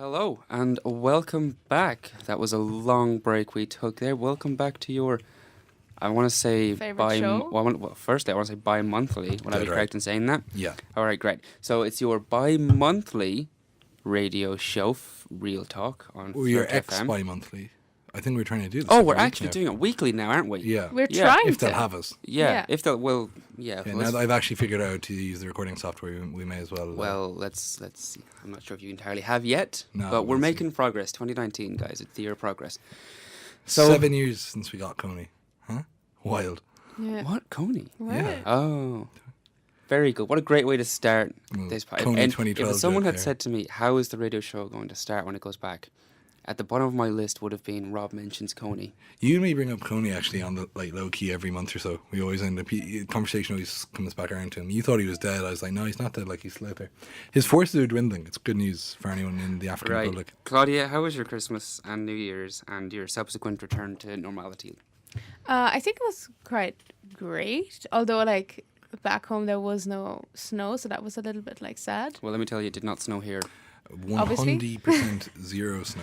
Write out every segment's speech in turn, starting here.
Hello and welcome back. That was a long break we took there. Welcome back to your, I want to say, Favorite show? Firstly, I want to say bi-monthly. Would I be correct in saying that? Yeah. All right, great. So it's your bi-monthly radio show, Real Talk on Your FlirtFM. ex-bi-monthly. I think we're trying to do this. Oh, we're actually doing it weekly now, aren't we? Yeah. We're Yeah, trying If to. they'll have us. Yeah. Yeah. If they'll, well, yeah. Yeah, let's- now that I've actually figured out how to use the recording software, we may as well. Well, let's see. I'm not sure if you entirely have yet, No, but we're we'll see. making progress. 2019, guys. It's the year of progress. So 7 years since we got Coney. Huh? Wild. Yeah. what, Coney? Right. Oh, very good. What a great way to start Well, this podcast. Coney And 2012 if someone joke had there. said to me, how is the radio show going to start when it goes back? At the bottom of my list would have been Rob mentions Coney. You and me bring up Coney actually on the low key every month or so. We always end up conversation always comes back around to him. You thought he was dead. I was like, no, he's not dead. Like he's still out there. His forces are dwindling. It's good news for anyone in the African Right. Republic. Claudia, how was your Christmas and New Year's and your subsequent return to normality? I think it was quite great. Although, back home there was no snow, so that was a little bit sad. Well, let me tell you, it did not snow here. Obviously. 100% zero snow.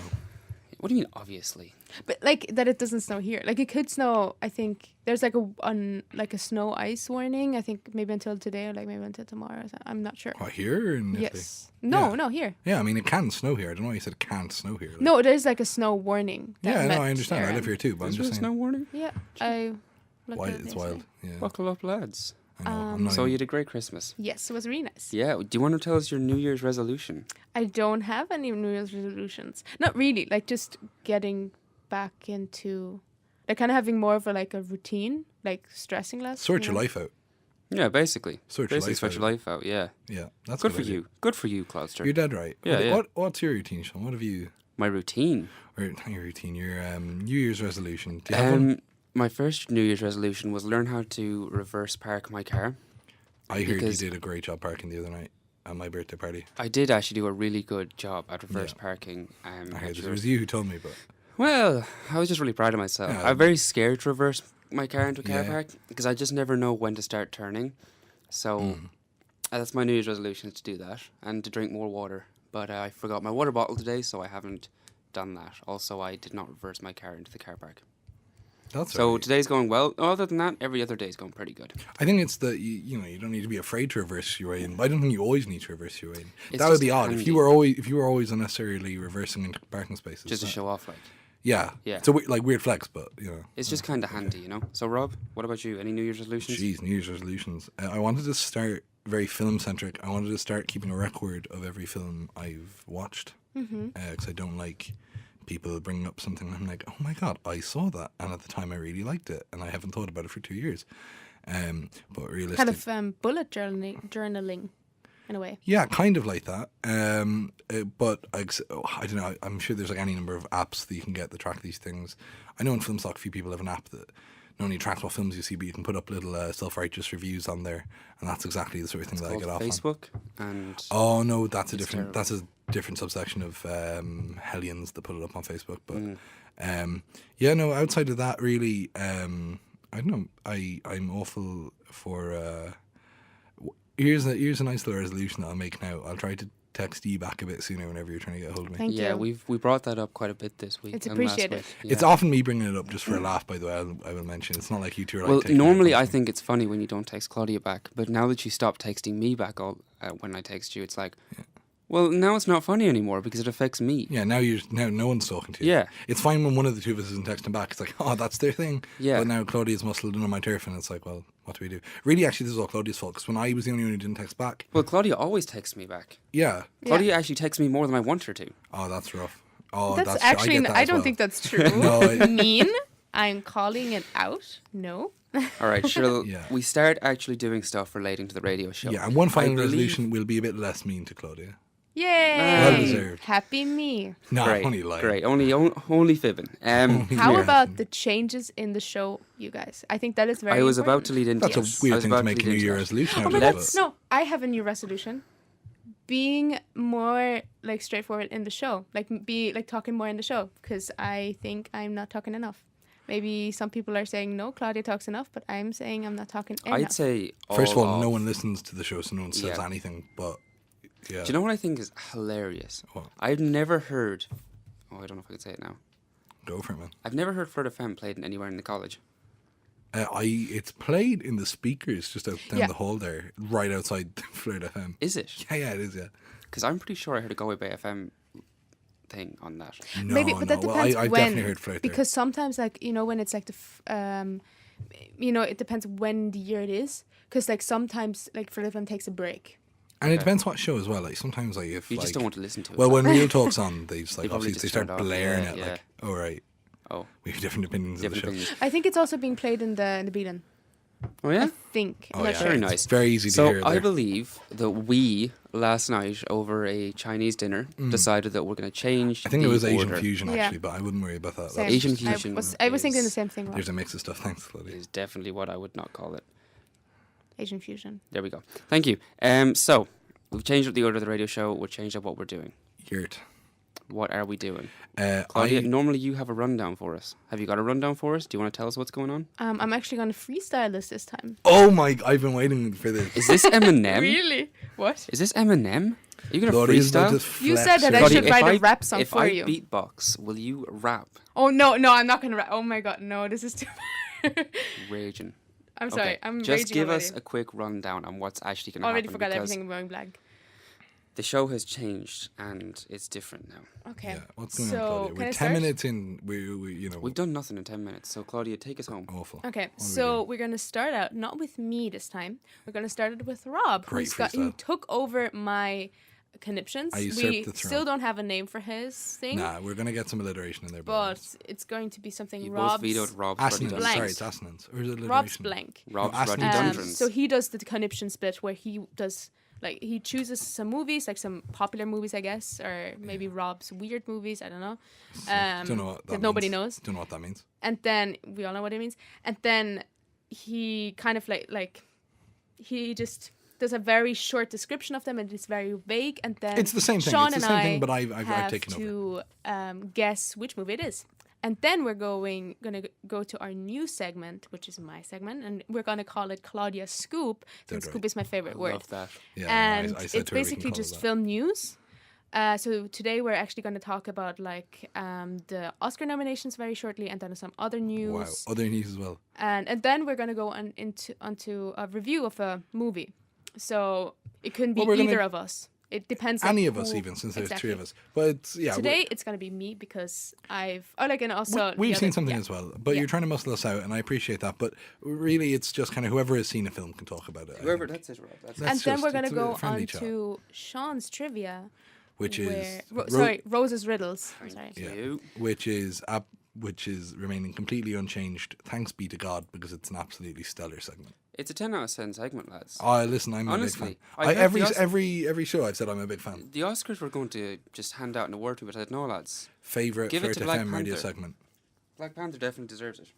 What do you mean, obviously? But that it doesn't snow here. It could snow. I think there's a snow ice warning. I think maybe until today or maybe until tomorrow. I'm not sure. What, here in Italy? Yes. No, Yeah. no, here. Yeah, I mean it can snow here. I don't know why you said it can't snow here. No, there's a snow warning. that Yeah, no, met I understand. I there. live here too, but I'm Is there just a saying. snow warning? Yeah, I looked Why at it it's yesterday. wild. Yeah. Buckle up, lads. I know. I'm not So even- you had a great Christmas. Yes, it was really nice. Yeah. Do you want to tell us your New Year's resolution? I don't have any New Year's resolutions. Not really. Just getting back into, kind of having more of a routine, stressing less. Sort you your know? life out. Yeah, basically. Sort your Basically, life sort out. your life out. Yeah. Yeah, that's Good a for idea. you. Good for you, Clouster. You're dead right. Yeah, yeah. What's your routine, Sean? What have you? My routine. Or not your routine. Your New Year's resolution. Do you have one? My first New Year's resolution was learn how to reverse park my car. I heard you because- did a great job parking the other night at my birthday party. I did actually do a really good job at reverse Yeah. parking. I heard at it your- was you who told me, but Well, I was just really proud of myself. Yeah. I'm very scared to reverse my car into a car Yeah. park because I just never know when to start turning. So that's my New Year's resolution, is to do that and to drink more water. But I forgot my water bottle today, so I haven't done that. Also, I did not reverse my car into the car park. that's So alright. today's going well. Other than that, every other day is going pretty good. I think it's that you don't need to be afraid to reverse your way in. But I don't think you always need to reverse your way in. It's That would just be odd handy. if you were always unnecessarily reversing into parking spaces. Just to That- show off, Yeah, Yeah. It's a weird flex, but It's just kind of handy, So, Rob, what about you? Any New Year's resolutions? Jeez, New Year's resolutions. I wanted to start very film centric. I wanted to start keeping a record of every film I've watched because I don't like people bringing up something. I'm like, oh my god, I saw that, and at the time I really liked it, and I haven't thought about it for 2 years. But realistically, Kind of bullet journaling, in a way. yeah, kind of like that. But I don't know. I'm sure there's any number of apps that you can get that track these things. I know in FilmStock a few people have an app that not only tracks what films you see, but you can put up little self-righteous reviews on there, and that's exactly the sort of thing that I Called get off on. Facebook and Oh no, that's a It's different. terrible. That's a different subsection of hellions that put it up on Facebook. But yeah, no. Outside of that, really, I don't know. I'm awful for. Here's a nice little resolution that I'll make now. I'll try to text you back a bit sooner whenever you're trying to get hold of me. Thank yeah, you. we brought that up quite a bit this week. It's and last appreciated. week. It's Yeah. often me bringing it up just for a laugh. By the way, I will mention it's not like you two are like. Well, taking it normally I personally. think it's funny when you don't text Claudia back, but now that you stopped texting me back when I text you, it's like, well, now it's not funny anymore because it affects me. Yeah, now no one's talking to you. Yeah. It's fine when one of the two of us isn't texting back. It's like, oh, that's their thing. Yeah. But now Claudia's muscled in on my turf, and it's like, well, what do we do? Really, actually, this is all Claudia's fault because when I was the only one who didn't text back, Well, Claudia always texts me back. yeah. Claudia actually texts me more than I want her to. Oh, that's rough. Oh, That's I actually, get that I as don't well. think that's true. No, Mean. I'm calling it out. No. All right, sure. Yeah. We start actually doing stuff relating to the radio show. Yeah, and one final I believe- resolution will be a bit less mean to Claudia. Yay! Well deserved. Happy me. No, Great, only lying. great. Only fibbing. How Yeah. about the changes in the show, you guys? I think that is very I was about important. to lead into That's this. a weird I was thing to about make a lead New into Year that. resolution Oh out my of. god, Let's- no, I have a new resolution. Being more straightforward in the show. Be talking more in the show. Because I think I'm not talking enough. Maybe some people are saying, no, Claudia talks enough, but I'm saying I'm not talking enough. I'd say First of all, no one listens to the show, so no one says Yeah. anything. But Yeah. Do you know what I think is hilarious? What? I've never heard. Oh, I don't know if I can say it now. Go for it, man. I've never heard FlirtFM played anywhere in the college. It's played in the speakers just out down Yeah. the hall there, right outside Flirt FM. Is it? Yeah, it is. Yeah. Because I'm pretty sure I heard a Galway Bay FM thing on that. No, Maybe, but that no. depends I've when. definitely heard Flirt there. Because sometimes, like, you know, when it's like it depends when the year it is. Because like sometimes, like, FlirtFM takes a break. And it depends what show as well. Like sometimes, like if You like, just don't want to listen to it. well, when Real Talk's on, they just like probably obviously just they start turn it off. blaring Yeah, it. yeah. Like, all right, Oh, we have different opinions of the different show. opinions. I think it's also being played in the Beaton. Oh yeah. I think. I'm Oh not yeah, sure. Very it's nice. very easy to So hear. I There. believe that we last night over a Chinese dinner decided that we're going to change. I think it the was Asian order. fusion Yeah. actually, but I wouldn't worry about that. Same. Asian I fusion was thinking the is- same thing. Rob. There's a mix of stuff. Thanks, Claudia. Is definitely what I would not call it. Asian fusion. There we go. Thank you. So we've changed up the order of the radio show. We've changed up what we're doing. Yurt. What are we doing? Claudia, I normally you have a rundown for us. Have you got a rundown for us? Do you want to tell us what's going on? I'm actually going to freestyle this time. oh my! I've been waiting for this. Is this Eminem? Really? What? Is this Eminem? Are you going to Claudia's about freestyle? to You flex said that her. I Claudia, should if write a I- rap song if for I you. beatbox, will you rap? Oh no, I'm not going to rap. Oh my god, no, this is too. Raging. I'm sorry, Okay, I'm just raging give already. us a quick rundown on what's actually going to happen. Already forgot because everything. I'm going blank. The show has changed and it's different now. Okay. Yeah, what's going So, on, Claudia? can We're I 10 start? minutes in. We you know We've done nothing in 10 minutes, so Claudia, take us home. awful. Okay, What are we so doing? we're gonna start out not with me this time. We're gonna start it with Rob, Great who freestyle. took over my conniptions. I usurped We the throne. still don't have a name for his thing, Nah, we're gonna get some alliteration in there. but it's going to be something You Rob's. both vetoed Rob's assonance. Bloody Blank. Sorry, it's assonance. Or is it alliteration? Rob's blank. Rob's Oh, Bloody assonance. Dungeons. So he does the conniption split where he does like he chooses some movies, like some popular movies, I guess, or maybe Rob's weird movies. I don't know. Don't know what that nobody means. knows. Don't know what that means. And then we all know what it means. And then he kind of like he just does a very short description of them, and it's very vague. And then It's the same thing. Sean It's the and same thing, I but I've have taken over. to guess which movie it is. And then we're gonna go to our new segment, which is my segment, and we're gonna call it Claudia's Scoop, since Dead Scoop right. is my favorite I word. love that. Yeah, And I said it's to her we can basically call it just that. film news. So today we're actually going to talk about like the Oscar nominations very shortly, and then some other news. Wow, other news as well. And then we're going to go onto a review of a movie. So it couldn't be Well, we're gonna- either of us. It depends. on Any of us, who- even since there's exactly. three of us. But it's, yeah, Today it's going to be me because and also we've the seen other- something yeah. as well. But Yeah. you're trying to muscle us out, and I appreciate that. But really, it's just kind of whoever has seen a film can talk about it. I Whoever, think. that's it, Rob. That's That's And then just- we're going to it's a go friendly on chat. to Sean's trivia, which is Rose's riddles. Sorry. Yeah. you. which is remaining completely unchanged. Thanks be to God, because it's an absolutely stellar segment. It's a 10 out of 10 segment, lads. Oh, listen, I'm Honestly, a big I fan. heard Every the Os- every show I've said I'm a big fan. The Oscars were going to just hand out an award to it. I said, no, lads. Favorite Give it Flirt to Black FM radio Panther. segment. Black Panther definitely deserves it.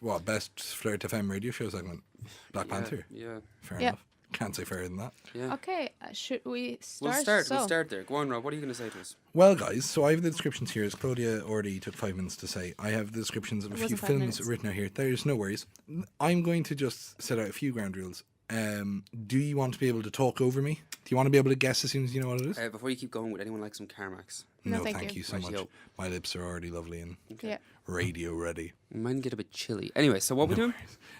What, best Flirt FM radio show segment? Black Yeah, Panther. Yeah. Fair Yeah. enough. Can't say fairer than that. Yeah. Okay, should we start? We'll start. So, We'll start there. Go on, Rob. What are you going to say to us? Well, guys, so I have the descriptions here, as Claudia already took 5 minutes to say. I have the descriptions of a It few wasn't 5 films minutes. written out here. There's no worries. I'm going to just set out a few ground rules. Do you want to be able to talk over me? Do you want to be able to guess as soon as you know what it is? Before you keep going, would anyone like some Carmax? No, No, thank thank you. you so much. Rightio. My lips are already lovely and Yeah. radio ready. Mine get a bit chilly. Anyway, so what we doing?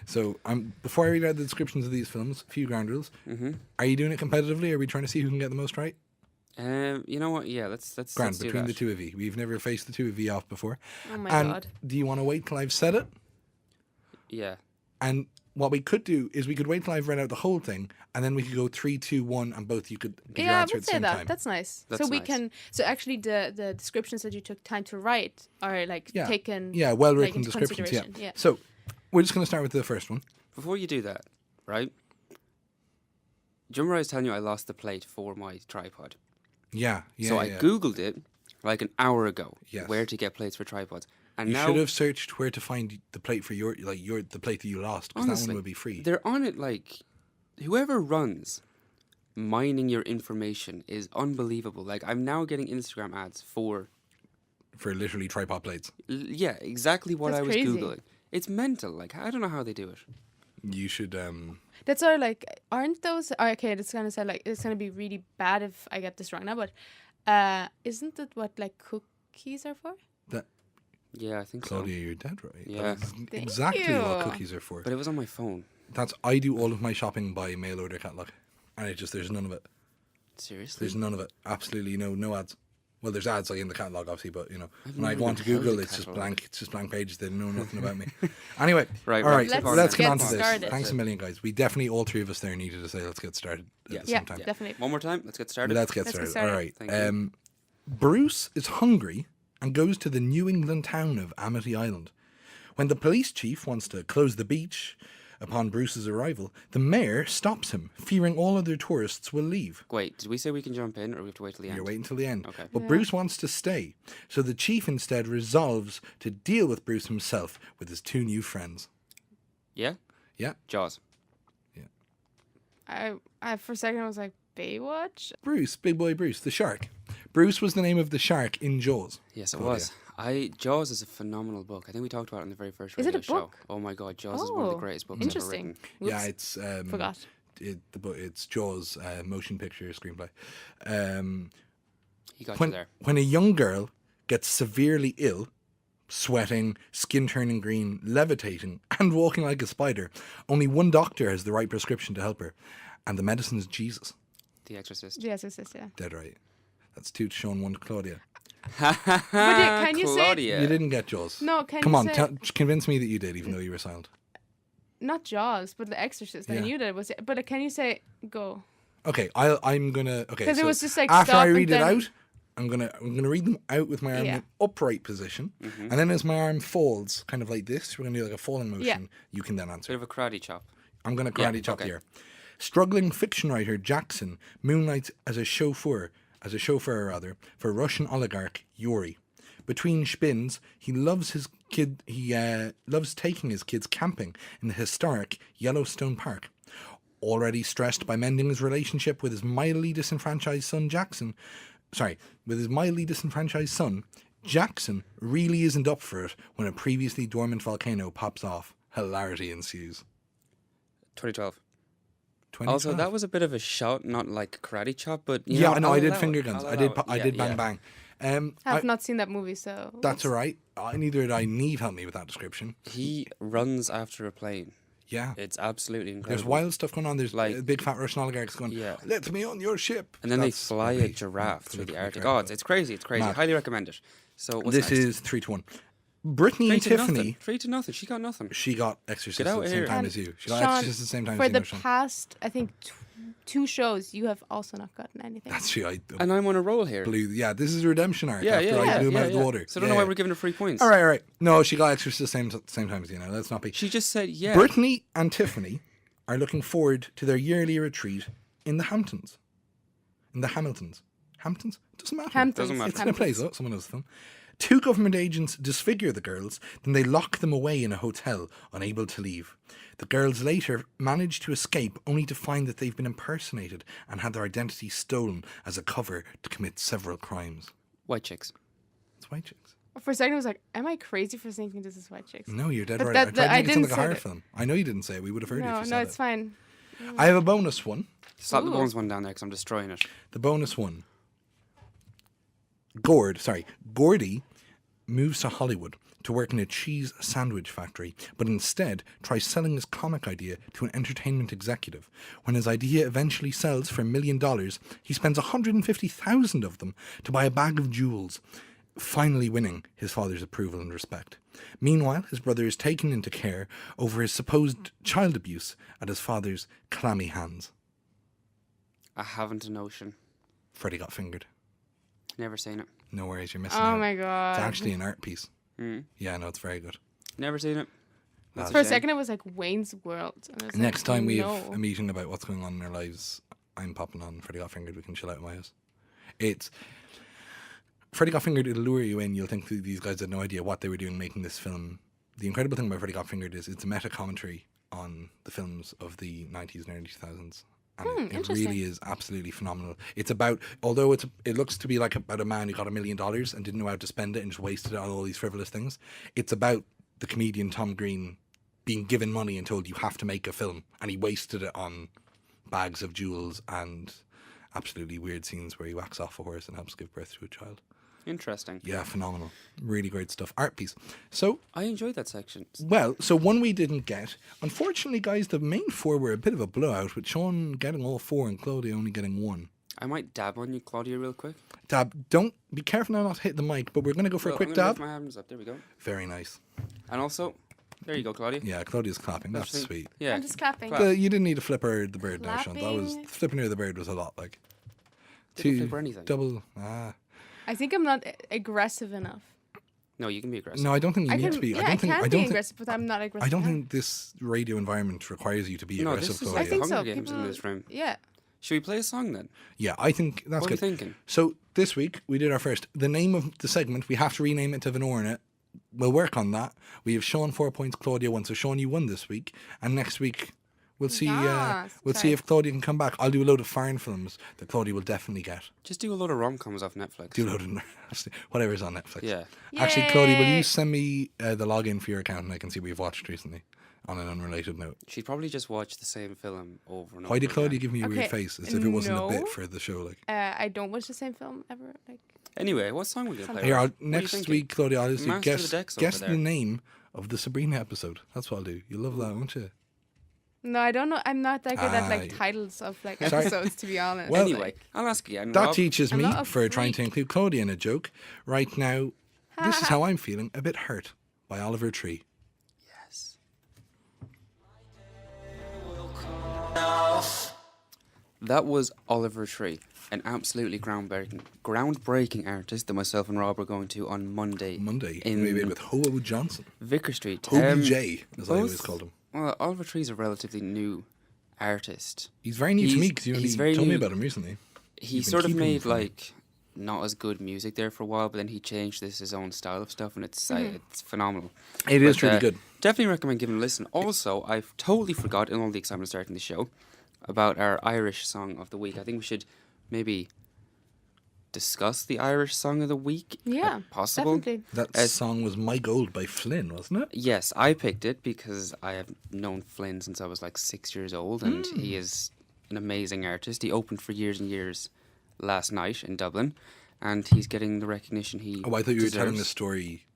So, before I read out the descriptions of these films, a few ground rules. Mm-hmm. Are you doing it competitively? Are we trying to see who can get the most right? You know what? Yeah, let's Grand, let's do between that. the two of you. We've never faced the two of you off before. Oh my and god. do you want to wait till I've said it? Yeah. And what we could do is we could wait till I've read out the whole thing, and then we could go 3, 2, 1, and both you could give your Yeah, I answer would at the say same that. time. That's nice. That's so we nice. can. So actually, the descriptions that you took time to write are like Yeah. taken. Yeah, well like, written into descriptions. Yeah. consideration. Yeah. So we're just going to start with the first one. Before you do that, right? Do you remember I was telling you I lost the plate for my tripod? Yeah. So I Googled it like an hour ago. Yes. Where to get plates for tripods. And You now should have searched where to find the plate for the plate that you lost, because that Honestly, one would be free. they're on it like whoever runs mining your information is unbelievable. Like I'm now getting Instagram ads for For literally tripod plates. yeah, exactly what That's I was crazy. Googling. It's mental. Like I don't know how they do it. You should. That's all like, aren't those? Oh, okay, it's gonna sound like it's gonna be really bad if I get this wrong now, but isn't that what like cookies are for? Yeah, I think Claudia, you're dead right. Yeah. That is Thank exactly you. what cookies are for. so. But it was on my phone. I do all of my shopping by mail order catalog, and there's none of it. Seriously? There's none of it. Absolutely no ads. Well, there's ads like in the catalog, obviously, but I've when I never go on to even held Google, a it's just catalogue. blank. It's just blank pages. They know nothing about me. Anyway, Right, all right. Let's Get get on to this. started. Thanks a million, guys. We definitely all three of us there needed to say let's get started at the Yeah, same time. definitely. One more time. Let's get started. Let's get Let's get started. All started. right. Thank you. Bruce is hungry and goes to the New England town of Amity Island. When the police chief wants to close the beach upon Bruce's arrival, the mayor stops him, fearing all other tourists will leave. Wait, did we say we can jump in or we have to wait till the end? You're waiting till the end. Okay. But Bruce wants to stay, so the chief instead resolves to deal with Bruce himself with his two new friends. Yeah? Yeah. Jaws. I for a second I was like, Baywatch? Bruce, big boy Bruce, the shark. Bruce was the name of the shark in Jaws. Yes, it Claudia. was. Jaws is a phenomenal book. I think we talked about it in the very first Is it radio a show. book? Oh my god, Jaws is one of the Oh, greatest books interesting. ever written. Whoops. Yeah, it's Forgot. It's Jaws motion picture screenplay. He got you there. When a young girl gets severely ill, sweating, skin turning green, levitating, and walking like a spider, only one doctor has the right prescription to help her, and the medicine is Jesus. The Exorcist. Yes, yeah. Dead right. That's 2 to Sean, 1 to Claudia. Can you say- Claudia. You didn't get Jaws. No, can Come you on, say convince me that you did, even though you were silent. not Jaws, but The Exorcist? I Yeah. knew that it was. But can you say go? Okay, I'm gonna. Okay, 'Cause it so was just like, after stop I and read it then- out, I'm gonna read them out with my arm Yeah. in upright position, and then as my arm folds, kind of like this, we're gonna do like a falling motion. Yeah. You can then answer. Bit of a karate chop. I'm gonna Yeah, karate chop okay. here. Struggling fiction writer Jackson moonlights as a chauffeur for Russian oligarch Yuri. Between spins, he loves his kid. He loves taking his kids camping in the historic Yellowstone Park. Already stressed by mending his relationship with his mildly disenfranchised son, Jackson really isn't up for it when a previously dormant volcano pops off. Hilarity ensues. 2012. 2012. Also, that was a bit of a shout, not like karate chop, but you yeah, know, I know. I'll I did allow finger it. guns. I'll I allow did it. bang Yeah. bang. I've not seen that movie, so That's all right. Neither did I. Neve help me with that description. He runs after a plane. Yeah. It's absolutely incredible. There's wild stuff going on. There's Like- big fat Russian oligarchs going, Yeah. let me on your ship. And then they That's fly what a giraffe through the politically Arctic. correct, Oh, but- it's crazy. It's crazy. Mad. Highly recommend it. So what's This next? is 3-1. Brittany 3 and to Tiffany, nothing. 3 to nothing. She got nothing. she got Exorcist Get at out the same here. time And as you. She got Sean, Exorcist at the same time for as you. the no, Sean. past, I think 2 shows, you have also not gotten anything. That's true. I And I'm on a roll here. blew. Yeah, this is a redemption arc Yeah, after yeah, I yeah. blew him yeah, out of the yeah. water. So I don't know why we're giving her 3 points. All right. No, she got Exorcist the same time as you. Now let's not be. She just said yeah. Brittany and Tiffany are looking forward to their yearly retreat in the Hamptons. In the Hamiltons. Hamptons? Doesn't matter. Hamptons. Doesn't matter. It's in a place, though. Someone knows the film. 2 government agents disfigure the girls, then they lock them away in a hotel, unable to leave. The girls later manage to escape, only to find that they've been impersonated and had their identity stolen as a cover to commit several crimes. White chicks. It's White Chicks. For a second, I was like, am I crazy for thinking this is White Chicks? No, you're dead But right. that- I tried to I make it sound like didn't a say horror that. film. I know you didn't say it. We would have heard you if No, you said no, it. it's fine. I have a bonus one. Slap the Ooh. bones one down there because I'm destroying it. The bonus one. Gordy moves to Hollywood to work in a cheese sandwich factory, but instead tries selling his comic idea to an entertainment executive. When his idea eventually sells for $1 million, he spends $150,000 of them to buy a bag of jewels, finally winning his father's approval and respect. Meanwhile, his brother is taken into care over his supposed child abuse at his father's clammy hands. I haven't a notion. Freddie got fingered. Never seen it. No worries, you're missing Oh out. my god. It's actually an art piece. Mm. Yeah, no, it's very good. Never seen it. That's For a shame. second, it was like Wayne's World. And I was Next like, time we no. have a meeting about what's going on in our lives, I'm popping on Freddie Got Fingered. We can chill out in my house. It's Freddie Got Fingered. It'll lure you in. You'll think that these guys had no idea what they were doing making this film. The incredible thing about Freddie Got Fingered is it's a meta commentary on the films of the 90s and early 2000s. And it interesting. really is absolutely phenomenal. It's about, although it looks to be like about a man who got $1 million and didn't know how to spend it and just wasted it on all these frivolous things. It's about the comedian Tom Green being given money and told you have to make a film, and he wasted it on bags of jewels and absolutely weird scenes where he whacks off a horse and helps give birth to a child. Interesting. Yeah, phenomenal. Really great stuff. Art piece. So, I enjoyed that section. well, so one we didn't get. Unfortunately, guys, the main 4 were a bit of a blowout, with Seán getting all 4 and Claudia only getting 1. I might dab on you, Claudia, real quick. Dab, don't be careful now not to hit the mic, but we're going to go for a quick I'm gonna dab. lift my hands up. There we go. Very nice. And also, there you go, Claudia. Yeah, Claudia's clapping. That's Interesting. sweet. Yeah. I'm just clapping. You didn't need to flip her the bird there, Seán. That was Clapping. flipping her the bird was a lot like. Didn't flip her anything. Double. I think I'm not aggressive enough. No, you can be aggressive. No, I don't think you I need can, to be. yeah, I don't think. can I be don't think. aggressive, but I'm not aggressive. I don't now. think this radio environment requires you to be No, aggressive, this is Claudia. I think Hunger so. Games in People- this room. Yeah. Should we play a song then? Yeah, I think that's What are good. you thinking? So this week we did our first. The name of the segment we have to rename it to Vanorna. We'll work on that. We have Seán 4 points, Claudia 1. So Seán, you won this week, and next week we'll see. Yes, We'll see if Claudia can come back. I'll do a load of foreign films that Claudia will definitely get. Just do a load of rom-coms off Netflix. Do a load of whatever's on Netflix. Yeah. Actually, Claudia, will Yay. you send me the login for your account and I can see what you've watched recently? On an unrelated note. She'd probably just watch the same film over and over Why did Claudia again. give me a weird Okay, face as if it wasn't a bit no. for the show? Like, I don't watch the same film ever. Like, Anyway, what song will you play? here, What are you next thinking? week, Claudia, I'll Master of guess the decks over guess there. the name of the Sabrina episode. That's what I'll do. You love that, won't you? no, I don't know. I'm not that good at like Ah, titles of like Sorry. episodes, to be honest. Well, Anyway, I'll ask again. That Rob, teaches I'm me not a for trying to freak. include Claudia in a joke. Right now, this is how I'm feeling. A bit hurt by Oliver Tree. Yes. That was Oliver Tree, an absolutely groundbreaking artist that myself and Rob are going to on Monday. Monday, in maybe with Hobo Johnson. Vicar Street. Hobie J, as I both- always called him. Well, Oliver Tree's a relatively new artist. He's very new to me He's- because you he's only very told me new. about him recently. He You've been sort of keeping him made from me. like not as good music there for a while, but then he changed his own style of stuff, and it's phenomenal. It is But, truly good. Definitely recommend giving it a listen. Also, I've totally forgot in all the excitement of starting the show about our Irish song of the week. I think we should maybe discuss the Irish song of the week. Yeah, if possible. definitely. That song was My Gold by Flynn, wasn't it? Yes, I picked it because I have known Flynn since I was like 6 years old, and he is an amazing artist. He opened for years and years last night in Dublin, and he's getting the recognition he Oh, I thought you were telling the deserves. story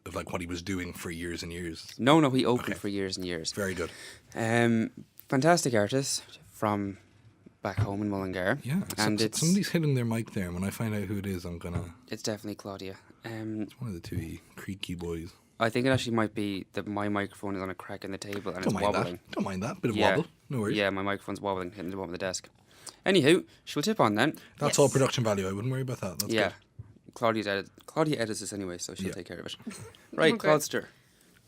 of like what he was doing for years and years. No, he opened Okay. for years and years. Very good. Fantastic artist from back home in Mullingar. Yeah, and it's somebody's hitting their mic there, and when I find out who it is, I'm gonna. it's definitely Claudia. It's one of the two creaky boys. I think it actually might be that my microphone is on a crack in the table and Don't it's mind wobbling. that. Don't mind that. Bit of Yeah. wobble. No worries. Yeah, my microphone's wobbling, hitting the bottom of the desk. Anywho, she'll tip on then. That's Yes. all production value. I wouldn't worry about that. That's Yeah. good. Claudia edits this anyway, so she'll Yeah. take care of it. Right, Okay. Claudster.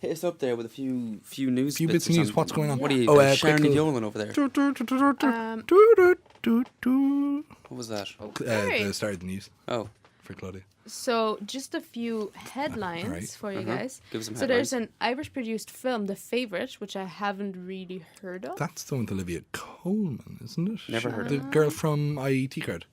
Hit us up there with a few news. Few bits of or news. something. What's going on? What are you? Oh, Sharon quick little- Yolan over there. What was that? The start of the news Oh, for Claudia. So, just a few headlines Alright. for you guys. Give us some So, there's headlines. an Irish-produced film, The Favourite, which I haven't really heard of. That's the one with Olivia Colman, isn't it? Never heard of The it. girl from IET Card.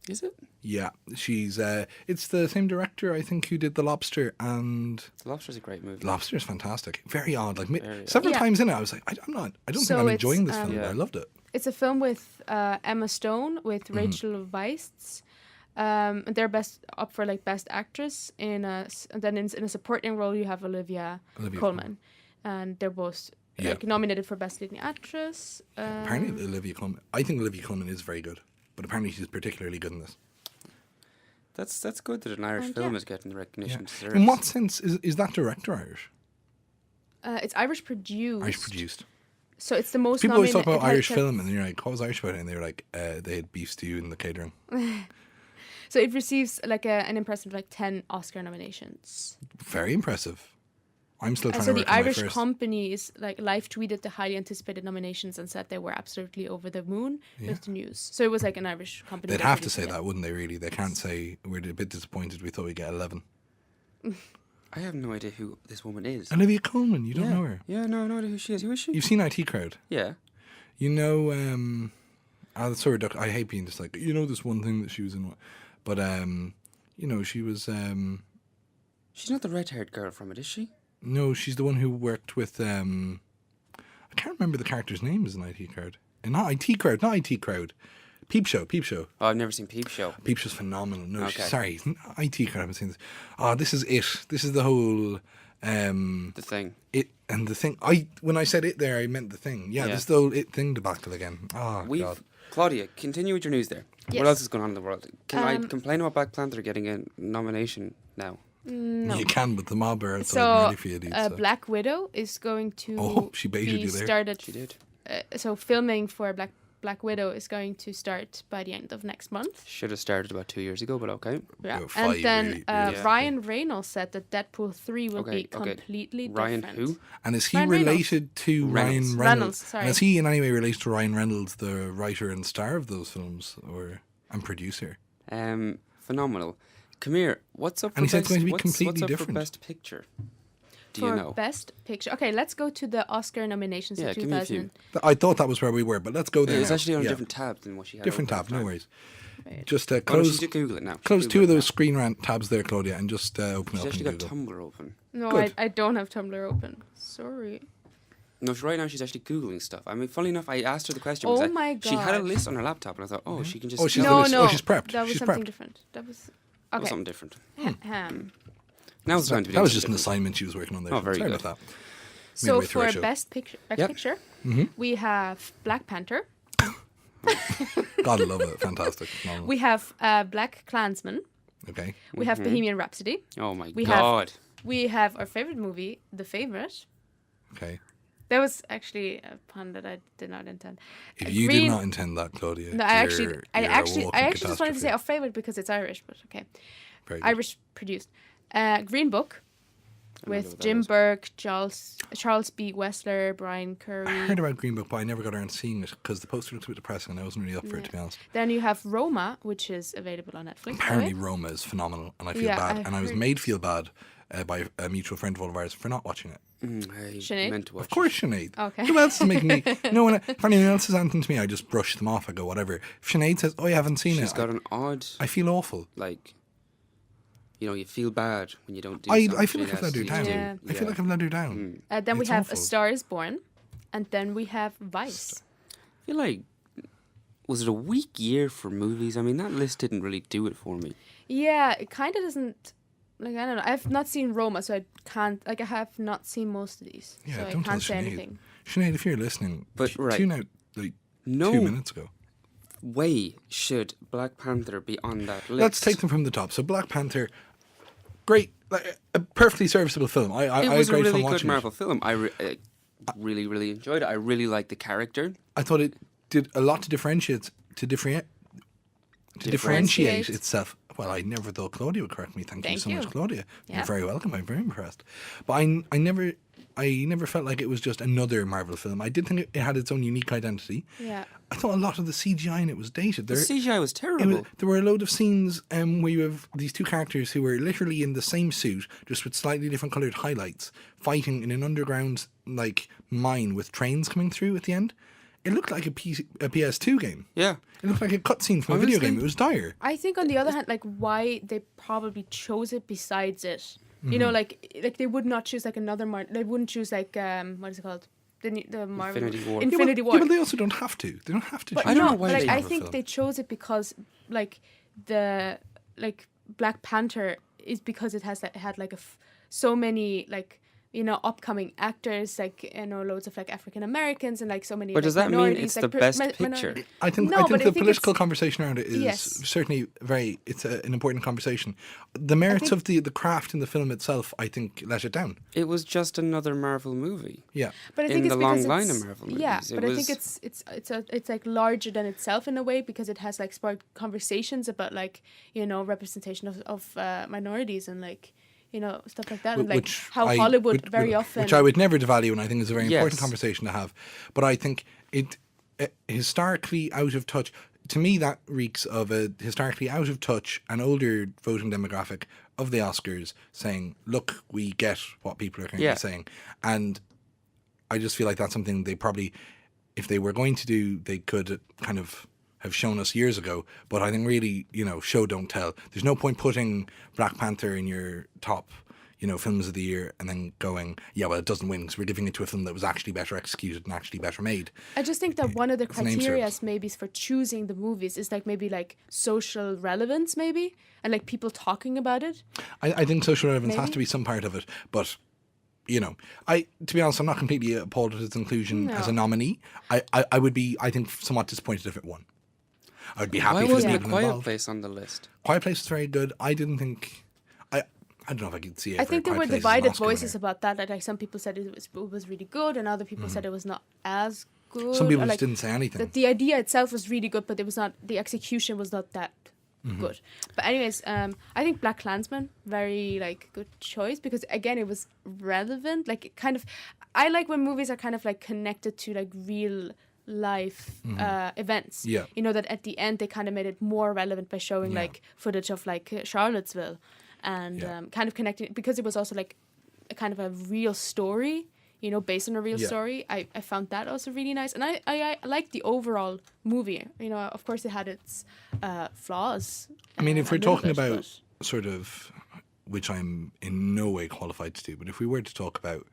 Is it? Yeah, she's. It's the same director, I think, who did The Lobster, and The Lobster's a great movie. Lobster is fantastic. Very odd. Like Very odd. several Yeah. times in it, I was like, I don't So think I'm it's, enjoying this film. Yeah. But I loved it. It's a film with Emma Stone, with Mm-hmm. Rachel Weisz. And they're up for like best actress and then in a supporting role you have Olivia Colman, and they're both Yeah. like nominated for best leading actress. Apparently, Olivia Colman. I think Olivia Colman is very good, but apparently she's particularly good in this. That's good that an Irish And film yeah. is getting the recognition it deserves. In what sense is that director Irish? It's Irish produced. Irish produced. So it's the most. People always talk nominated- about it Irish has- film, and you're like, what was Irish about it? And they were like, they had beef stew in the catering. So it receives like an impressive like 10 Oscar nominations. Very impressive. I'm still And trying so to the work on my Irish first. company is like live tweeted the highly anticipated nominations and said they were absolutely over the moon with the news. So it was like an Irish company. They'd that have to produced say it. that, wouldn't they? Really, they can't say we're a bit disappointed. We thought we'd get 11. I have no idea who this woman is. Olivia Colman, you don't know her. Yeah, no idea who she is. Who is she? You've seen IT Crowd. Yeah. You know, sorry, Doc, I hate being just like, you know, this one thing that she was in, but you know, she was She's not the red-haired girl from it, is she? No, she's the one who worked with. I can't remember the character's name as an IT crowd. Not IT crowd. Peep Show. Oh, I've never seen Peep Show. Peep Show's phenomenal. No, Okay. sorry, IT crowd. I haven't seen this. Oh, this is it. This is the whole. The Thing. It and the thing. When I said it there, I meant the thing. Yeah, Yeah. this is the whole it thing debacle again. Oh God. Claudia, continue with your news there. Yes. What else is going on in the world? Can I complain about Black Panther getting a nomination now? No. You can, but the mob are So, ready for you, dude. So. Black Widow is going to Oh, she baited be you there. started. She did. So filming for Black Widow is going to start by the end of next month. Should have started about 2 years ago, but okay. Yeah. About 5 And then really, yeah. Ryan Reynolds said that Deadpool 3 will Okay, be completely Ryan different. who? And is he Ryan Reynolds. related to Reynolds. Ryan Reynolds, Reynolds? sorry. And is he in any way related to Ryan Reynolds, the writer and star of those films, and producer? Phenomenal. Come here. What's up? And he for said it's best, going to be what's completely up different. for Best Picture? Do For you know? Best Picture. Okay, let's go to the Oscar nominations Yeah, of give me a few. 2000. I thought that was where we were, but let's go there. It's now. actually on a Yeah. different tab than what she had. Different open tab, at the no time. worries. Right. Just Oh, no, close she's just Google it now. close She's two of Googling it those now. screen rant tabs there, Claudia, and just open She's up actually and got Google. Tumblr open. No, Good. I don't have Tumblr open. Sorry. No, right now she's actually Googling stuff. I mean, funny enough, I asked her the question. Oh because my She had a God. list on her laptop, and I thought, oh, she can just. Oh, she's tell the No, list. no. Oh, she's prepped. That was She's something prepped. different. That was oh, okay. something different. Now Now's the time to be That doing was something just an different. assignment she was working on there. Oh, very Sorry good. about that. So Midway through our for show. Best Picture, Yep. we have Black Panther. Gotta love it. Fantastic. Phenomenal. We have Black Klansman. Okay. We have Bohemian Rhapsody. Oh my We have- God. We have our favorite movie, The Favorite. Okay. That was actually a pun that I did not intend. If you did not intend that, Claudia, No, I actually you're a walking just wanted to say catastrophe. our favorite because it's Irish, but okay. Very good. Irish produced. Green Book I don't know with what that Jim is. Burke, Charles B. Wessler, Brian I Curry. heard about Green Book, but I never got around to seeing it because the poster looks a bit depressing and I wasn't really up for it, to be honest. Then you have Roma, which is available on Netflix. by the Apparently, way. Roma is phenomenal and I feel Yeah, bad. I've And I was heard- made feel bad by a mutual friend of all of ours for not watching it. I Sinead? meant to watch Of course, Sinead. Okay. Who else is making me? No, when if anyone else says anything to me, I just brush them off. I go, whatever. If Sinead says, oh, you haven't seen She's it, got an odd, I feel awful. like, you know, you feel bad when you don't do I something. feel like I've let her She down. has to Yeah. do. I feel like I've let her down. Then we It's have awful. A Star is Born. And then we have Vice. I feel like, was it a weak year for movies? I mean, that list didn't really do it for me. Yeah, it kind of doesn't. Like, I don't know. I've not seen Roma, so I can't. Like, I have not seen most of these. Yeah, so I don't tell can't say Sinead. anything. Sinead, if you're listening, But, right. tune out like No 2 minutes ago. way should Black Panther be on that list. Let's take them from the top. So Black Panther, great, like a perfectly serviceable film. I It had was a great fun really good watching Marvel film. I really, really enjoyed it. I really liked the character. it. I thought it did a lot to differentiate Differentiate. itself. Well, I never thought Claudia would correct me. Thank you Thank so you. much, Claudia. Yeah. You're very welcome. I'm very impressed. But I never felt like it was just another Marvel film. I did think it had its own unique identity. Yeah. I thought a lot of the CGI in it was dated. The CGI was It terrible. was, there were a load of scenes where you have these two characters who were literally in the same suit, just with slightly different coloured highlights, fighting in an underground like mine with trains coming through at the end. It looked like a PS2 game. Yeah. It looked like a cutscene from a video Honestly? game. It was dire. I think on the other hand, like why they probably chose it besides it. You Mm-hmm. know, like they would not choose like another they wouldn't choose like what is it called? The Marvel Infinity War. Infinity War. Yeah, but they also don't have to. They don't have to. But choose I don't no, know why like they I have a think film. they chose it because like the Black Panther is because it had like so many like upcoming actors, like loads of like African Americans and like so many. But does like, that mean minorities, it's like, the best picture? minority- I think No, but I the think political it's- conversation around it is Yes. certainly it's an important conversation. The merits of the craft in the film itself, I think, let it down. It was just another Marvel movie. Yeah. But I in think it's the long because line it's- of Marvel Yeah, movies. It but I think was- it's like larger than itself in a way because it has like sparked conversations about like representation of minorities and like stuff like that and like how Hollywood very often. which I would never devalue, and I think is a very important Yes. conversation to have. But I think it historically out of touch. To me, that reeks of a historically out of touch and older voting demographic of the Oscars saying, "Look, we get what people are currently saying," and I just feel like that's something they probably, if they were going to do, they could kind of have shown us years ago. But I think really, show don't tell. There's no point putting Black Panther in your top, films of the year and then going, yeah, well, it doesn't win because we're giving it to a film that was actually better executed and actually better made. I just think that one of the It's a name criteria service. maybe for choosing the movies is like maybe like social relevance maybe and like people talking about it. I think social relevance has Maybe. to be some part of it, but to be honest, I'm not completely appalled at its inclusion as a nominee. I would be, I think, somewhat disappointed if it won. I would be happy Why if it wasn't A people Quiet involved. Place on the list? Quiet Place was very good. I didn't think. I don't know if I could see it. I for think there Quiet were Place as an divided Oscar voices winner. about that. Like some people said it was really good, and other people said it was not as good. Some people or, just like, didn't say anything. that the idea itself was really good, but it was not. The execution was not that good. But anyways, I think Black Klansman very like good choice because again it was relevant. Like it kind of, I like when movies are kind of like connected to like real life events. Yeah. That at the end they kind of made it more relevant by showing like footage of like Charlottesville and kind of connecting because it was also like a kind of a real story. Based on a real story. I found that also really nice. And I liked the overall movie. Of course it had its flaws. I mean, if a we're little talking bit, about but- sort of, which I'm in no way qualified to do, but if we were to talk about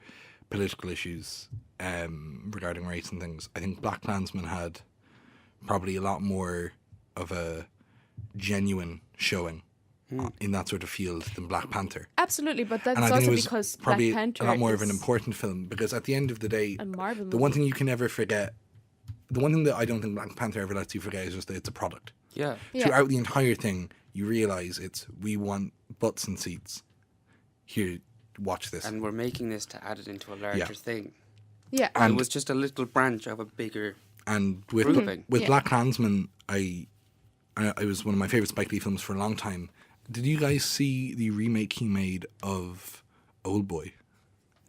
political issues regarding race and things, I think Black Klansman had probably a lot more of a genuine showing in that sort of field than Black Panther. Absolutely, but that's And I think also it was because probably Black Panther a lot more of an is important film because at the end of the day, a Marvel the one thing you can never forget, the one thing that I don't think Black Panther ever lets you forget is just that it's a product. Yeah. Yeah. Throughout the entire thing, you realise we want butts and seats. Here, watch this. And we're making this to add it into a larger thing. Yeah. And- It was just a little branch of a bigger. And with Grouping. with Yeah. Black Klansman, it was one of my favourite Spike Lee films for a long time. Did you guys see the remake he made of Old Boy?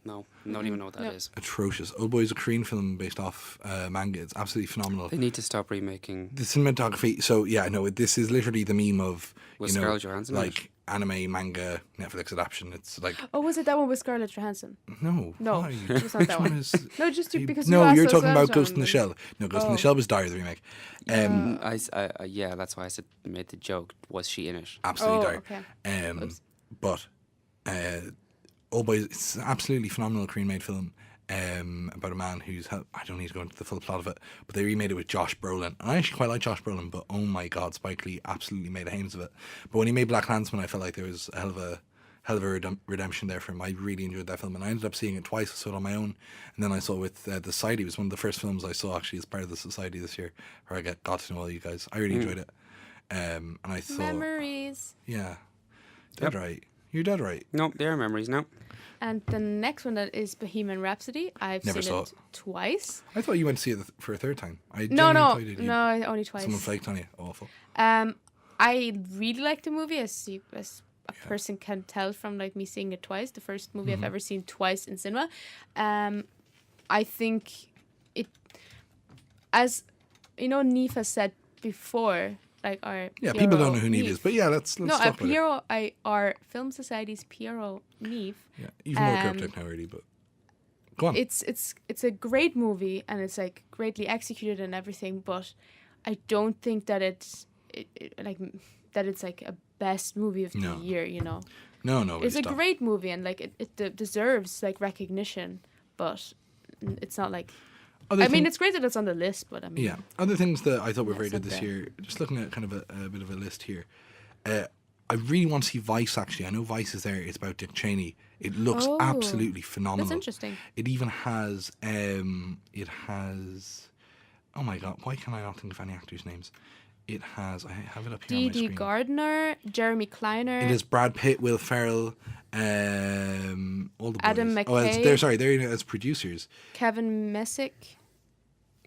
No, don't even know what that is. Atrocious. Old Boy is a Korean film based off manga. It's absolutely phenomenal. They need to stop remaking. The cinematography. So yeah, no, this is literally the meme of Was Scarlett Johansson in like anime, manga, Netflix adaptation. It's like Oh, was it that one with Scarlett Johansson? no, No, why? it was not that Which one. is? No, just because No, you asked you're us talking about last Ghost in time, the Shell. No, Ghost in Oh. the Shell was Dire the remake. Yeah, that's why I said made the joke. Was she in it? Absolutely Oh, Dire. okay. Oops. But Old Boy, it's an absolutely phenomenal Korean-made film about a man who's I don't need to go into the full plot of it, but they remade it with Josh Brolin, and I actually quite like Josh Brolin, but oh my god, Spike Lee absolutely made a hames of it. But when he made Black Klansman, I felt like there was a hell of a redemption there for him. I really enjoyed that film, and I ended up seeing it twice. I saw it on my own, and then I saw it with the Society. It was one of the first films I saw actually as part of the Society this year, where I got to know all you guys. I really enjoyed it, and I thought, Memories. yeah, dead right. You're dead right. No, there are memories now. And the next one that is Bohemian Rhapsody. I've Never seen saw it it. twice. I thought you went to see it for a third time. I No, genuinely thought you did. only twice. Someone flaked on you. Awful. I really like the movie, as a person can tell from like me seeing it twice. The first movie I've ever seen twice in cinema. I think it, as Neve has said before, like our Yeah, people don't know who Neve Neve is, but yeah, let's no, talk about it. our Film Society's Piero Neve. Yeah, even more cryptic now, really. But go on. It's a great movie and it's like greatly executed and everything, but I don't think that it's like a best movie of No. the year. No, It's a stop. great movie and like it deserves like recognition, but it's not like. Other I mean, thing- it's great that it's on the list, but I mean, Yeah, other things that I thought were very Yes, good this up there. year. Just looking at kind of a bit of a list here. I really want to see Vice. Actually, I know Vice is there. It's about Dick Cheney. It looks Oh, absolutely phenomenal. that's interesting. It even has. It has. Oh my god! Why can I not think of any actors' names? It has. I have it up here on my D.D. screen. Gardner, Jeremy Kleiner. It is Brad Pitt, Will Ferrell, all the boys. Adam Oh, it's, McKay. they're as producers. Kevin Messick.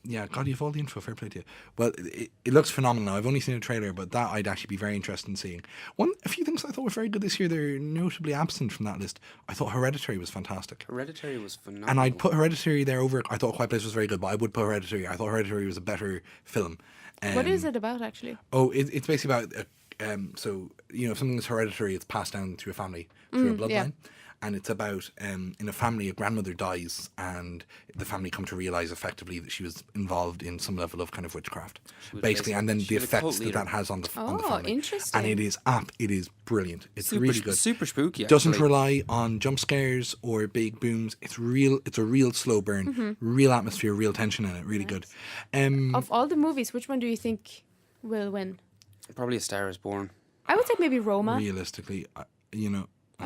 Yeah, God, you have all the info. Fair play to you. Well, it looks phenomenal. I've only seen a trailer, but that I'd actually be very interested in seeing. A few things I thought were very good this year. They're notably absent from that list. I thought Hereditary was fantastic. Hereditary was phenomenal. And I'd put Hereditary there over. I thought Quiet Place was very good, but I would put Hereditary. I thought Hereditary was a better film. What is it about actually? Oh, it's basically about so something that's hereditary. It's passed down through a family, through a bloodline, yeah. and it's about in a family, a grandmother dies, and the family come to realize effectively that she was involved in some level of kind of witchcraft, basically, and then the effects that has on the family. Interesting. And it is brilliant. It's Super, really good. super spooky. Doesn't actually. rely on jump scares or big booms. It's a real slow burn, real atmosphere, real tension in it. Really good. Of all the movies, which one do you think will win? Probably A Star Is Born. I would say maybe Roma. Realistically, I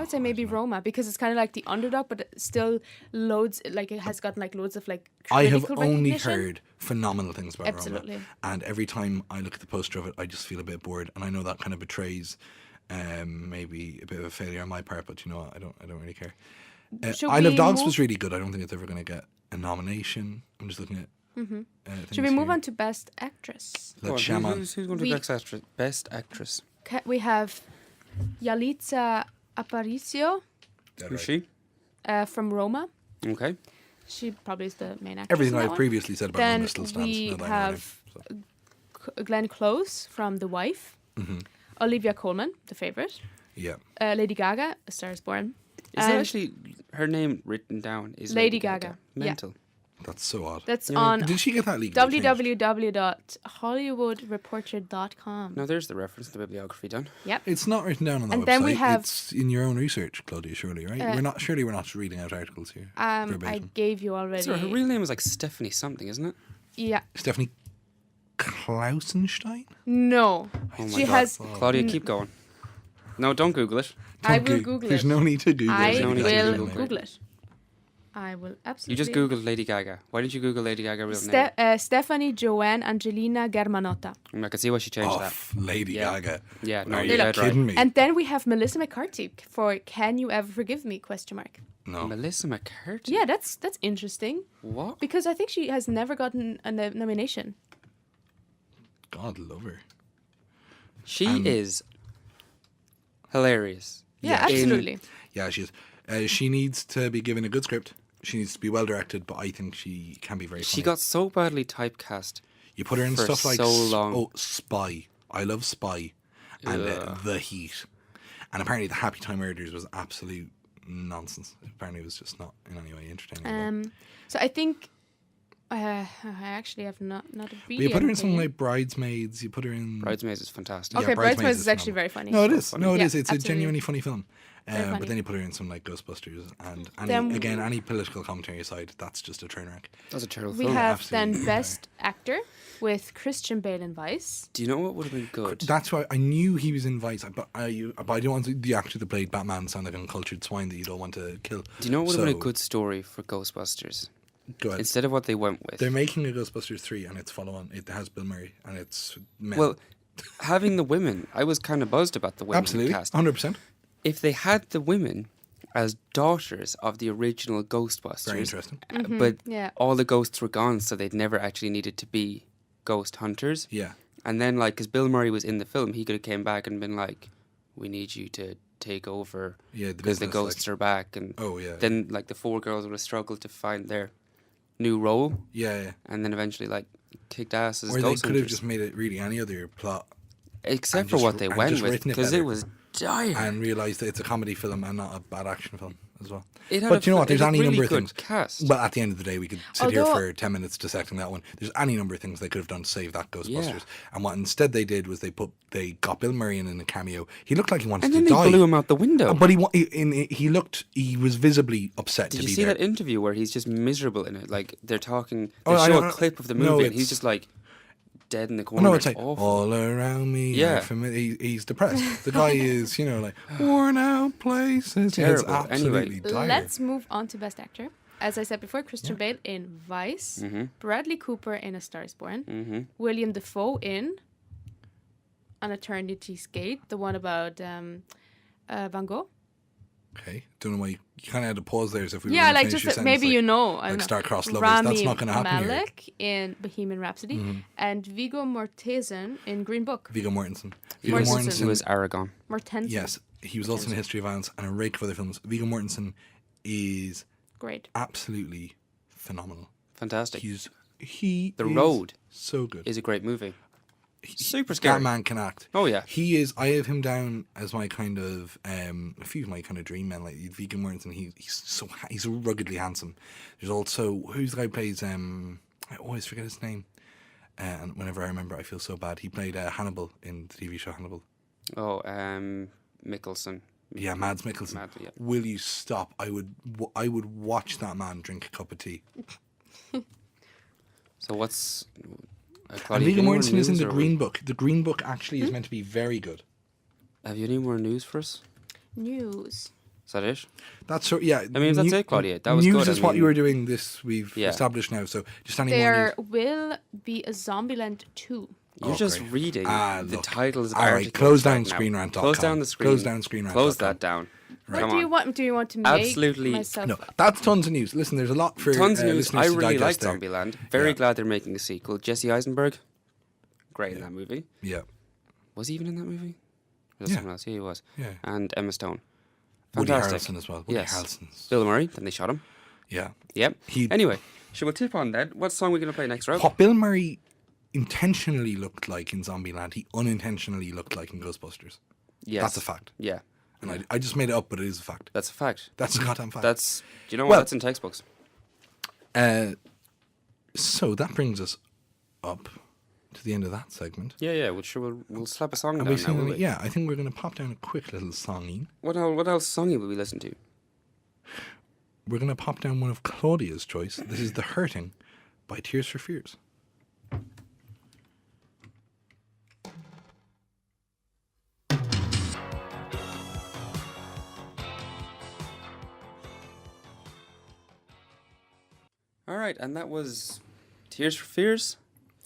would say maybe Roma, because it's kind of like the underdog, but it still loads, like it has gotten like loads of like I have critical only recognition. heard phenomenal things about Absolutely. Roma, and every time I look at the poster of it, I just feel a bit bored, and I know that kind of betrays maybe a bit of a failure on my part, but you know what, I don't really care. Should Isle of we Dogs move- was really good. I don't think it's ever going to get a nomination. I'm just looking at. Should we move on to Best Actress? Let Go on, Shaman. who's going to We- Best Actress? Best Actress. We have Yalitza Aparicio Who's she? from Roma. Okay. She probably is the main actress. Everything in that I've one. previously said about Then Roma still stands. we now that I know her have name, so. Glenn Close from The Wife. Olivia Colman, The Favourite. Yeah. Lady Gaga, A Star Is Born. Is And that actually her name written down? Is Lady Gaga. Yeah. Mental. That's so odd. That's on Did she get that leaked? or changed? www.hollywoodreporter.com. No, there's the reference to the bibliography done. Yep. It's not written down on that And website. then we have- It's in your own research, Claudia. Surely, right? We're not reading out articles here. I verbatim. gave you already. So her real name is like Stephanie something, isn't it? Yeah. Stephanie Klausenstein. No. Oh my She God. has. Claudia, keep going. No, don't Google it. I will Google There's it. no need to Google I it. no need to will Google it. Google it. I will absolutely. You just Googled Lady Gaga. Why didn't you Google Lady Gaga real name? Stephanie Joanne Angelina Germanotta. I can see why she changed Oh, that. Lady Yeah. Gaga. Yeah, no, Are you're you dead right. kidding me? And then we have Melissa McCarthy for Can You Ever Forgive Me? ? No. Melissa McCarthy. Yeah, that's interesting, What? because I think she has never gotten a nomination. God love her. She is hilarious. Yeah, Yeah, absolutely. Yeah, she is. She needs to be given a good script. She needs to be well directed, but I think she can be very funny. She got so badly typecast. You put her in for stuff like so long. Spy. I love Spy. And Ugh. The Heat. And apparently the Happy Time Murders was absolute nonsense. Apparently it was just not in any way entertaining. at all. So I think I actually have not a But really. you put her in something opinion. like Bridesmaids. You put her in. Bridesmaids is fantastic. Okay, Bridesmaids is actually phenomenal. very funny. No, it is. funny. No, it Yeah, is. It's absolutely. a genuinely funny film. Very funny. But then you put her in something like Ghostbusters, and Then- any political commentary aside, that's just a train wreck. That's a terrible We film. have absolutely. then Best Actor with Christian Bale in Vice. Do you know what would have been good? That's why I knew he was in Vice, but I don't want the actor that played Batman to sound like an uncultured swine that you don't want to kill. Do you know what would have been a So, good story for Ghostbusters? Go ahead. Instead of what they went with. They're making a Ghostbusters 3 and it's follow on. It has Bill Murray and it's men. Well, having the women, I was kind of buzzed about the women absolutely, cast. 100%. If they had the women as daughters of the original Ghostbusters, Very interesting. but Yeah. all the ghosts were gone, so they'd never actually needed to be ghost hunters. Yeah. And then, like, because Bill Murray was in the film, he could have came back and been like, "We need you to take over Yeah, because the business, ghosts are back." And Oh, yeah. then, like, the four girls would have struggled to find their new role, Yeah. and then eventually, like, kicked ass as Or they ghost could have hunters. just made it really any other plot Except and for just- what they and went just with, written it because it better. was dire. and realised that it's a comedy film and not a bad action film as well. It had But a you know fu- what? There's it had any really number of good things. cast. Well, at the end of the day, we could sit here Although- for 10 minutes dissecting that one. There's any number of things they could have done to save that Ghostbusters. Yeah. And what instead they did was they got Bill Murray in a cameo. He looked like he wanted And to then die. they blew him out the window. But he was visibly upset Did to you be see there. that interview where he's just miserable in it? Like, they're talking, they Oh, I show know. a clip of the No, movie and he's it's- just like dead in the Oh, corner. no, it's like awful. all around me. Yeah. He's depressed. The guy is, like worn out places. Yeah, it's Terrible. absolutely Anyway. dire. Let's move on to Best Actor. As I said before, Christian Bale in Vice, Mm-hmm. Bradley Cooper in A Star Is Born, William Dafoe in An Eternity's Gate, the one about Van Gogh. Okay, don't know why you kind of had to pause there. As if we were Yeah, gonna like finish just your sentence, maybe like, you know. I like don't know. star-crossed lovers. Rami That's not going to happen here. Malek in Bohemian Rhapsody and Viggo Mortensen in Green Book. Viggo Mortensen. He Mortensen. was, he was Aragon. Mortensen. Yes, he was also in A History of Violence and a rake of other films. Viggo Mortensen is Great. absolutely phenomenal. Fantastic. He The is Road so good. is a great movie. Super scary. That man can act. Oh, yeah. He is. I have him down as my kind of a few of my kind of dream men, like Viggo Mortensen. He's ruggedly handsome. There's also who's the guy who plays I always forget his name, and whenever I remember, I feel so bad. He played Hannibal in the TV show Hannibal. Oh, Mikkelsen. Yeah, Mads Mikkelsen. Yeah. Will you stop? I would watch that man drink a cup of tea. So what's... And Claudia, Viggo any more Mortensen is in news the or Green Book. The Green Book actually is meant to be very good. Have you any more news for us? News. Is that it? That's so. Yeah. I mean, that's it, Claudia. That was news good. is what you were doing. This we've established now. So just any more There news. will be a Zombieland 2. You're just great. reading the Look. titles of All right, articles close down right now. screenrant.com. Close down the screen. Close down screenrant.com. Close that down. What Come do you on. want? Do you want to make Absolutely. myself? No, that's tons of news. Listen, there's a lot for Tons of news. listeners I to really like digest there. Zombieland. Very Yeah. glad they're making a sequel. Jesse Eisenberg, great in that movie. Yeah. Was he even in that movie? Or was Yeah. someone else? Yeah, he was. Yeah. And Emma Stone. Woody Fantastic. Harrelson as well. Woody Yes. Harrelson's. Bill Murray. Then they shot him. Yeah. Yep. He- Anyway, shall we tip on that? What song are we going to play next, Rob? What Bill Murray intentionally looked like in Zombieland, he unintentionally looked like in Ghostbusters. Yes. That's a fact. Yeah. And I just made it up, but it is a fact. That's a fact. That's a goddamn fact. That's... Do you know what? Well- That's in textbooks. So that brings us up to the end of that segment. Yeah. Well, sure, we'll slap a song Are down we now, singing will it? we? Yeah, I think we're going to pop down a quick little songy. What else song will we listen to? We're going to pop down one of Claudia's choice. This is The Hurting by Tears for Fears. All right, and that was Tears for Fears.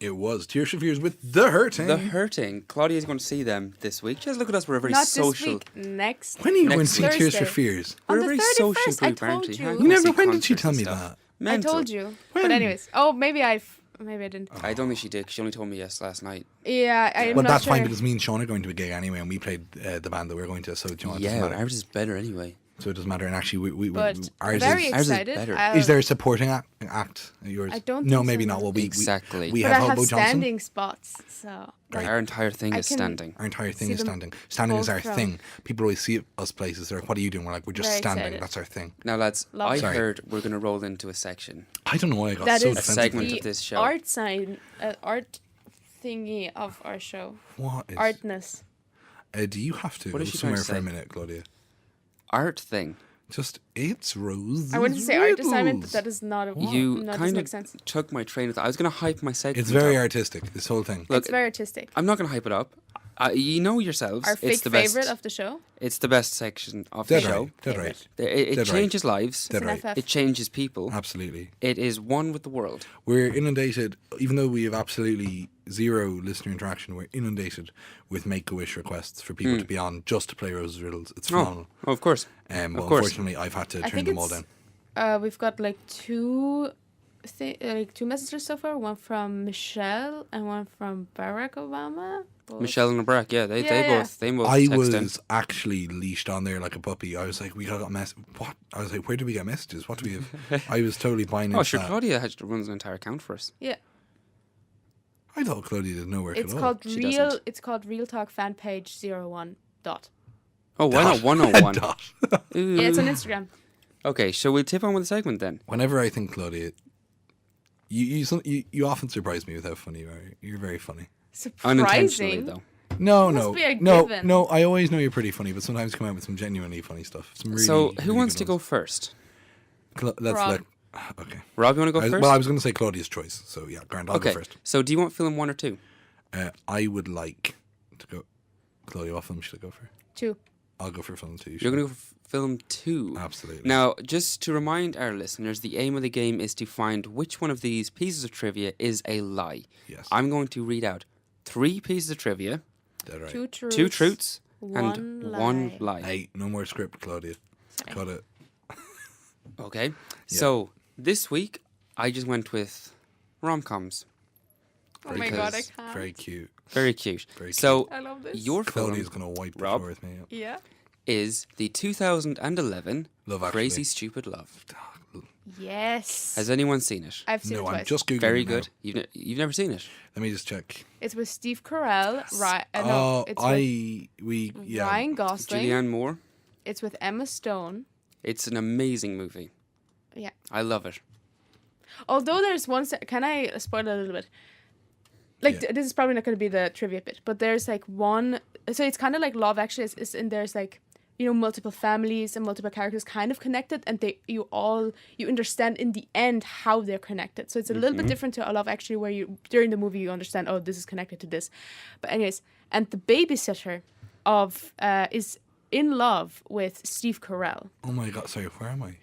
It was Tears for Fears with The Hurting. The Hurting. Claudia's going to see them this week. Just look at us. We're a very Not social. this week. Next. When are you going to Next see week. Tears for Thursday. Fears? On We're a the very 31st, social I group, aren't told we? you. How You can we never. see When did she concerts tell and me stuff? that? I Mental. told you. When? But anyways. Oh, maybe I didn't. I don't think she did. 'Cause she only told me yes last night. Yeah, I'm Well, not that's sure. fine because me and Sean are going to a gig anyway, and we played the band that we're going to. So do you know, it doesn't Yeah, matter. ours is better anyway. So it doesn't matter. And actually, we But ours very is. ours is excited. better. Is there a supporting act? Yours? I don't No, think maybe so. not. Well, we Exactly. We But have I have Hobo Johnson. standing spots, so Right. Our entire thing I is can- standing. Our entire thing See is them standing. Standing is both our from- thing. People always see us places. They're like, "What are you doing?" We're like, "We're just Very standing. excited. That's our thing." Now, lads, Love I it. Sorry. heard we're going to roll into a section. I don't know why I got that so is defensive. segment the of this show. art sign, art thingy of our show. What is? Artness. Do you have to What go is she trying somewhere to for a say? minute, Claudia? Art thing. Just it's Rose. I wanted to say art assignment, but that is not a. You no, it doesn't kind make of sense. took my train of thought. I was going to hype my segment. It's very up. artistic. This whole thing. Look, It's very artistic. I'm not going to hype it up. You know yourselves. Our it's fake the best. favorite of the show. It's the best section of Dead the show. right. Dead right. It Dead right. changes lives. Dead It's an right. FF. It changes people. Absolutely. It is one with the world. We're inundated, even though we have absolutely zero listener interaction, we're inundated with Make-A-Wish requests for people to be on just to play Rose's Riddles. It's phenomenal. Oh, of course. But of course. unfortunately, I've had to I turn think them all down. we've got like two messages so far. One from Michelle and one from Barack Obama. Both. Michelle and Barack, yeah, they Yeah. both I text in. was actually leashed on there like a puppy. I was like, we got a mess. What? I was like, where do we get messages? What do we have? I was totally buying into Oh, sure, that. Claudia runs an entire account for us. Yeah, I thought Claudia did no work it's at all. called She Real. doesn't. It's called Real Talk Fan Page 01. Dot. Oh, why not 101? Dot. Ooh. Yeah, it's on Instagram. Okay, shall we tip on with the segment then? Whenever I think Claudia, you often surprise me with how funny you are. You're very funny. Unintentionally, Surprising. though. No, Must no, be a no, given. no. I always know you're pretty funny, but sometimes you come out with some genuinely funny stuff. Some really, So, who really wants good to go ones. first? Let's Rob. let. Okay. Rob, you want to go first? Well, I was going to say Claudia's choice. So yeah, Grant, I'll okay, go first. so do you want film 1 or 2? I would like to go. Claudia, what film should I go for? 2. I'll go for film 2. You're going to go for film 2. Absolutely. Now, just to remind our listeners, the aim of the game is to find which one of these pieces of trivia is a lie. Yes. I'm going to read out 3 pieces of trivia, Dead right. 2 truths. 2 truths, one and lie. 1 lie. Hey, no more script, Claudia. Got it. Okay, so this week I just went with rom-coms. Oh my god, I Because can't. Very cute. Very cute. Very So I love this. your Claudia's film going to wipe the Rob? floor with me. Yeah. is the 2011 Love Actually. Crazy Stupid Love. Yes. Has anyone seen it? I've seen it No, twice. I'm just googling. Very now. good. You've never seen it? Let me just check. It's with Steve Carell. It's with Yeah. Ryan Gosling. Julianne Moore. It's with Emma Stone. It's an amazing movie. Yeah. I love it. Although there's one... Can I spoil it a little bit? Like, Yeah. this is probably not going to be the trivia bit, but there's like one... So it's kind of like Love Actually. It's and there's like, you know, multiple families and multiple characters kind of connected, and you understand in the end how they're connected. So it's a little bit different to a Love Actually, where during the movie you understand, oh, this is connected to this. But anyways, and the babysitter is in love with Steve Carell. Oh my god! Sorry, where am I?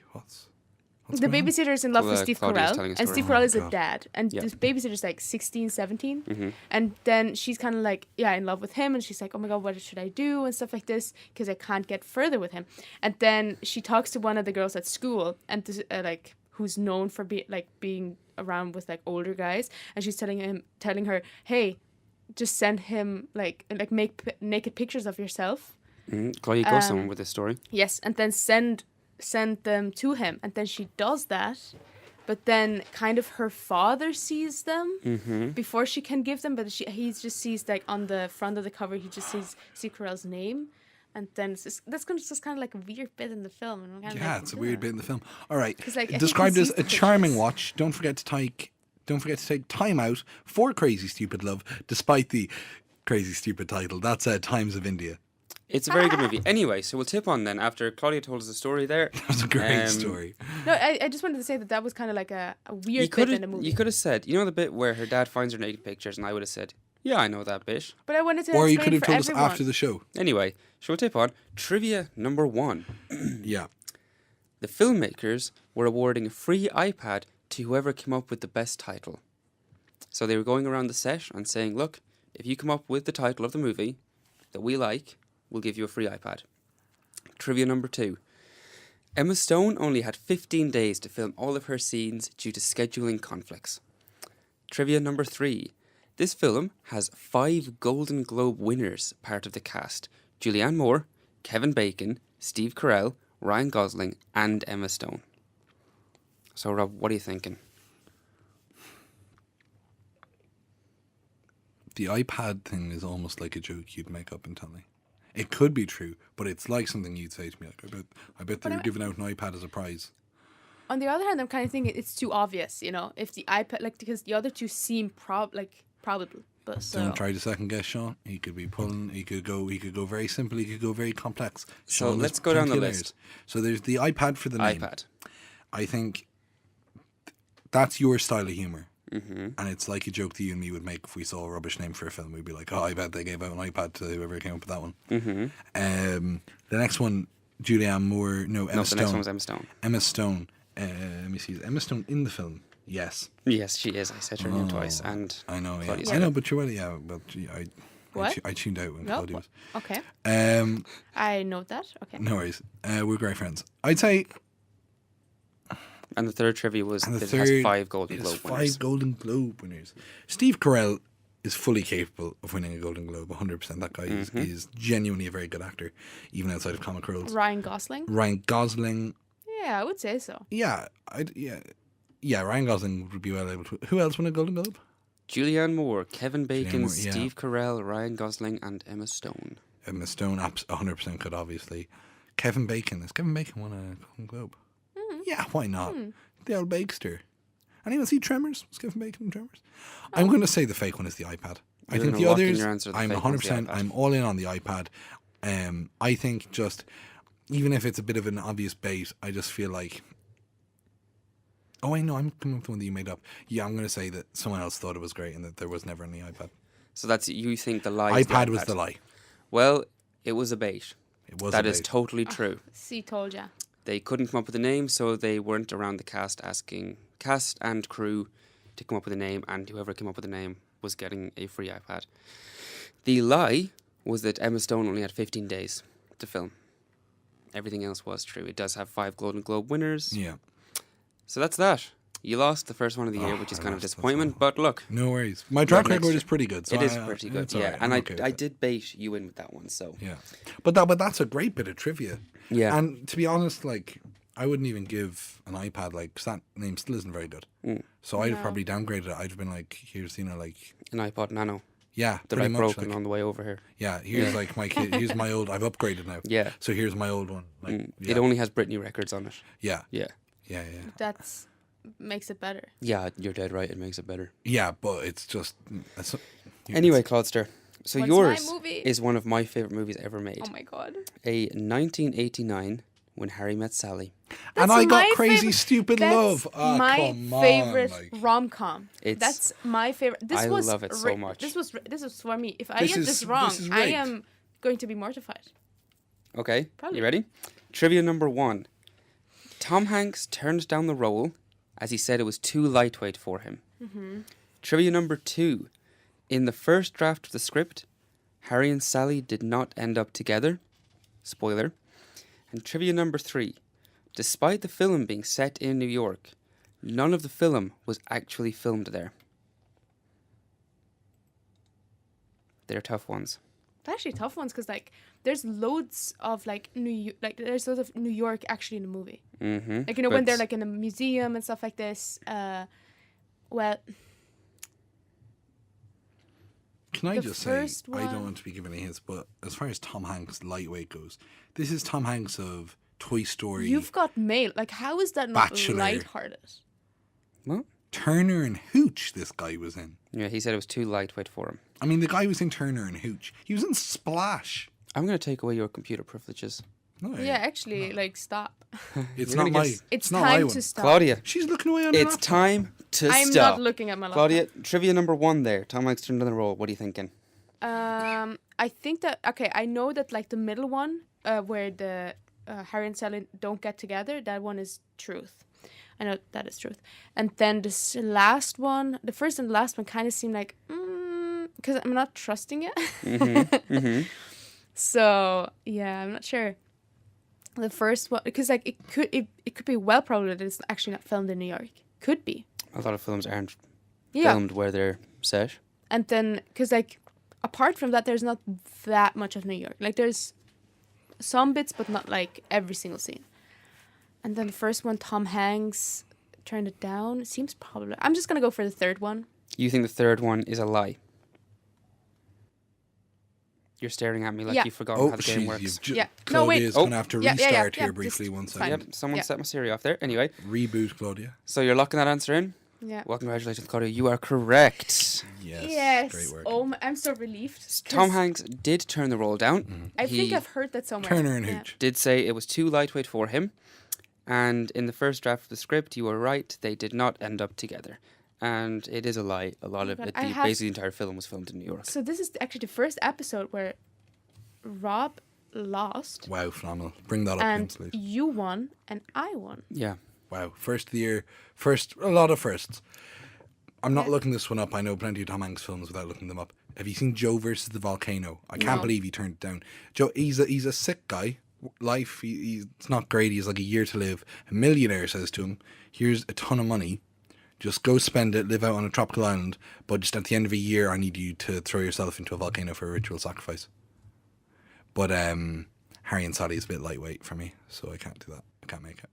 What's The going on? babysitter is in love with Steve Claudia's Carell, telling a and story. Steve Carell is a God. dad, and Yeah. this babysitter is like 16, 17, and then she's kind of like, in love with him, and she's like, oh my god, what should I do, and stuff like this, because I can't get further with him. And then she talks to one of the girls at school, and this, like, who's known for being around with like older guys, and she's telling her, hey, just send him like make naked pictures of yourself. Claudia goes somewhere with this story. Yes, and then send them to him, and then she does that, but then kind of her father sees them before she can give them, but he just sees like on the front of the cover he just sees Steve Carell's name, and then that's just kind of like a weird bit in the film. And I'm kinda Yeah, like, it's a weird bit in the film. All right, 'Cause, like, I think described he as sees a the charming pictures. watch. Don't forget to take time out for Crazy Stupid Love, despite the crazy stupid title. That's Times of India. It's a very good movie. Anyway, so we'll tip on then after Claudia told us the story there. That was a great story. No, I just wanted to say that was kind of like a weird bit in the movie. You could have said, you know the bit where her dad finds her naked pictures, and I would have said, yeah, I know that bit. But I wanted to Or you explain could have for told everyone. us after the show. Anyway, shall we tip on trivia number 1? Yeah. The filmmakers were awarding a free iPad to whoever came up with the best title. So they were going around the set and saying, look, if you come up with the title of the movie that we like, we'll give you a free iPad. Trivia number 2. Emma Stone only had 15 days to film all of her scenes due to scheduling conflicts. Trivia number 3. This film has 5 Golden Globe winners part of the cast. Julianne Moore, Kevin Bacon, Steve Carell, Ryan Gosling and Emma Stone. So Rob, what are you thinking? The iPad thing is almost like a joke you'd make up and tell me. It could be true, but it's like something you'd say to me. Like, I bet they're giving out an iPad as a prize. On the other hand, I'm kind of thinking it's too obvious, you know, if the iPad, like, because the other two seem probable. But so. Don't try to second guess Seán. He could be pulling. He could go very simple. He could go very complex. So Seán let's is go down the plenty of list. layers. So there's the iPad for the name. iPad. I think that's your style of humour. Mm-hmm. And it's like a joke that you and me would make if we saw a rubbish name for a film. We'd be like, oh, I bet they gave out an iPad to whoever came up with that one. Mm-hmm. The next one, Julianne Moore. No, Emma Stone. The next one was Emma Stone. Emma Stone. Let me see. Is Emma Stone in the film? Yes. Yes, she is. I said her name twice. And I know, yeah. Claudia's I know, but you're right. Yeah, but What? I tuned out when No? Claudia was. Okay. Um, I know that. Okay. no worries. We're great friends. I'd say. And the third trivia was And the that third it has 5 Golden it Globe has winners. 5 Golden Globe winners. Steve Carell is fully capable of winning a Golden Globe. 100%. That guy is genuinely a very good actor, even outside of comic roles. Ryan Gosling. Ryan Gosling. Yeah, I would say so. Yeah, Ryan Gosling would be well able to. Who else won a Golden Globe? Julianne Moore, Kevin Bacon, Moore, yeah. Steve Carell, Ryan Gosling and Emma Stone. Emma Stone, 100% could, obviously. Kevin Bacon. Has Kevin Bacon won a Golden Globe? Yeah, why not? The old Bakester. Anyone see Tremors? Was Kevin Bacon in Tremors? I'm going to say the fake one is the iPad. I You're think gonna the lock in others, your answer, the I'm fake one's the 100%, iPad. I'm all in on the iPad. I think just, even if it's a bit of an obvious bait, I just feel like, oh, I know, I'm coming up with the one that you made up. Yeah, I'm going to say that someone else thought it was great and that there was never any iPad. So that's, you think the lie is the iPad was the lie. Well, it was a bait. It was That a is bait. totally true. See, told ya. They couldn't come up with a name, so they weren't around the cast and crew to come up with a name, and whoever came up with a name was getting a free iPad. The lie was that Emma Stone only had 15 days to film. Everything else was true. It does have 5 Golden Globe winners. Yeah. So that's that. You lost the first one of the year, which is I kind of lost, that's disappointment, but look, No worries. My track next record year. is pretty good. So it is pretty good, it's all yeah. right. And I'm okay with I it. did bait you in with that one, so. Yeah, but that's a great bit of trivia. Yeah. And to be honest, like, I wouldn't even give an iPad, like, 'cause that name still isn't very good. So I'd have probably downgraded it. I'd have been like, here's, like... An iPod Nano Yeah, that pretty I much. broken Like, on the way over here. yeah, here's like my kid. Here's my old... I've upgraded now. Yeah. So here's my old one. Like, It only has Britney records on it. Yeah. Yeah. Yeah. That's makes it better. Yeah, you're dead right. It makes it better. Yeah, but it's just... Anyway, Claudster. So What's yours my movie? is one of my favourite movies ever made. Oh my god. A 1989 When Harry Met Sally. And I got my Crazy favorite- Stupid That's Love. Oh, my come on, favorite like. rom-com. It's- That's my favorite. This I was love it so much. This was for me. If I This get is- this wrong, this is I rigged. am going to be mortified. Okay, Probably. you ready? Trivia number 1. Tom Hanks turned down the role as he said it was too lightweight for him. Trivia number 2. In the first draft of the script, Harry and Sally did not end up together. Spoiler. And trivia number 3. Despite the film being set in New York, none of the film was actually filmed there. They're tough ones. They're actually tough ones because like there's loads of like there's loads of New York actually in the movie. Mm-hmm. Like when they're like in a museum and stuff like this. Well. Can I The just say, first I don't one- want to be giving any hints, but as far as Tom Hanks' lightweight goes, this is Tom Hanks of Toy Story, You've got mail. Like, how is that not Bachelor. lighthearted? What? Turner and Hooch this guy was in. Yeah, he said it was too lightweight for him. I mean, the guy was in Turner and Hooch. He was in Splash. I'm going to take away your computer privileges. No, Yeah, actually, like, stop. it's You're not gonna my... get- It's not my time one. to stop. Claudia, She's looking away on her it's laptop. time to I'm stop. not looking at my laptop. Claudia, trivia number 1 there. Tom Hanks turned down the role. What are you thinking? I think that I know that like the middle one, where the Harry and Sally don't get together. That one is truth. I know that is truth. And then this last one, the first and the last one, kind of seem like because I'm not trusting it. So yeah, I'm not sure. The first one, because like it could be well probably that it's actually not filmed in New York. Could be. A lot of films aren't Yeah. filmed where they're set. And then, because like, apart from that, there's not that much of New York. Like, there's some bits, but not like every single scene. And then the first one, Tom Hanks turned it down. Seems probably. I'm just gonna go for the third one. You think the third one is a lie? You're staring at me like Yeah. you've forgotten how the game she's- works. you've Yeah. No, wait. Claudia's going to have to Yeah, restart yeah, here yeah, briefly. just- One it's second. fine. Yep, someone Yeah. set my Siri off there. Anyway, Reboot, Claudia. so you're locking that answer in? Yeah. Well, congratulations, Claudia. You are correct. Yes. Great work. Oh, I'm so relieved. Tom 'cause Hanks did turn the role down. I think He I've heard that somewhere. Turner and Yeah. Hooch. did say it was too lightweight for him. And in the first draft of the script, you were right. They did not end up together. And it is a lie. A lot of God, it, I have- basically the entire film was filmed in New York. So this is actually the first episode where Rob lost Wow, phenomenal. Bring that up again, and please. you won and I won. Yeah. Wow, first of the year. A lot of firsts. I'm not looking this one up. I know plenty of Tom Hanks films without looking them up. Have you seen Joe versus the Volcano? I can't No. believe he turned it down. Joe, he's a sick guy. Life, it's not great. He's like a year to live. A millionaire says to him, "Here's a ton of money. Just go spend it, live out on a tropical island. But just at the end of a year, I need you to throw yourself into a volcano for a ritual sacrifice." But Harry and Sally is a bit lightweight for me, so I can't do that. I can't make it.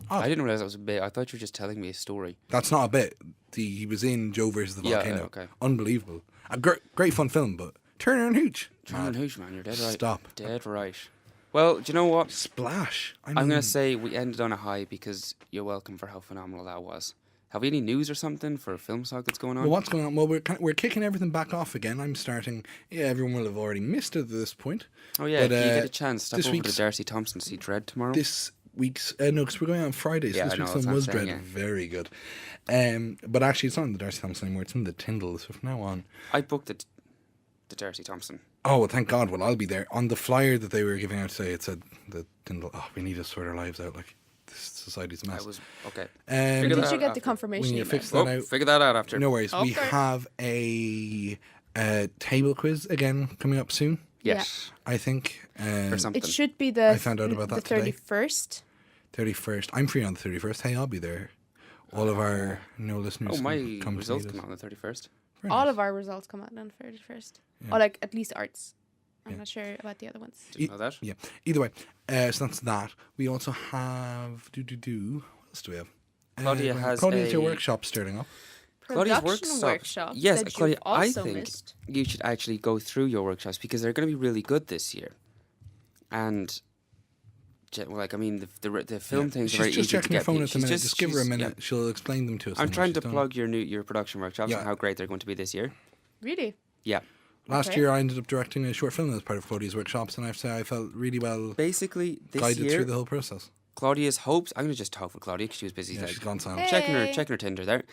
I didn't realize that was a bit. I thought you were just telling me a story. That's not a bit. He was in Joe versus the Yeah, Volcano. okay. Unbelievable. A great fun film, but Turner and Hooch. Turner and Hooch, man, you're dead right. Stop. Dead right. Well, do you know what? Splash. I I'm mean, going to say we ended on a high because you're welcome for how phenomenal that was. Have we any news or something for a film stock that's going on? Well, what's going on? Well, we're kicking everything back off again. I'm starting. Yeah, everyone will have already missed it at this point. Oh, yeah, But, if you get a chance, stop this over to week's- Darcy Thompson to see Dread tomorrow. This week's no, because we're going on Friday. So Yeah, this I know, week's that's film what was I'm saying, Dread. yeah. Very good. But actually, it's not in the Darcy Thompson anymore. It's in the Tyndall. So from now on. I booked the Darcy Thompson. Oh, well, thank God. Well, I'll be there. On the flyer that they were giving out today, it said the Tyndall. Oh, we need to sort our lives out. Like, this society's a mess. I was okay. Um, Figure Did that you out get the after. confirmation We need to email? fix that Oh, out. figure that out after. No worries. We Okay. have a table quiz again coming up soon, Yes. I think. Or something. It should be the I found out about that the today. 31st. 31st. I'm free on the 31st. Hey, I'll be there. All of our listeners Oh, my can come results to meet come us. out on the 31st. Very All nice. of our results come out on the 31st. Yeah. Or like at least arts. I'm not sure about the other ones. Didn't know that. Yeah. Either way, so that's that. We also have what else do we have? Claudia has Claudia's your a- workshop starting up. Claudia's Production workshops Yes, that Claudia, you've also I think missed. you should actually go through your workshops because they're going to be really good this year. And, like, I mean, the film things are very She's easy just to checking her get. phone at the She's minute. Just give her a she's- minute. yeah. She'll explain them to us. I'm when trying she's to done. plug your production workshops Yeah. and how great they're going to be this year. Really? Yeah. Last Okay. year, I ended up directing a short film as part of Claudia's workshops, and I have to say I felt really well Basically, this guided year, through the whole process. Claudia's hopes. I'm going to just talk with Claudia because she was busy. Yeah, like, she's gone silent. checking Hey. her Tinder there.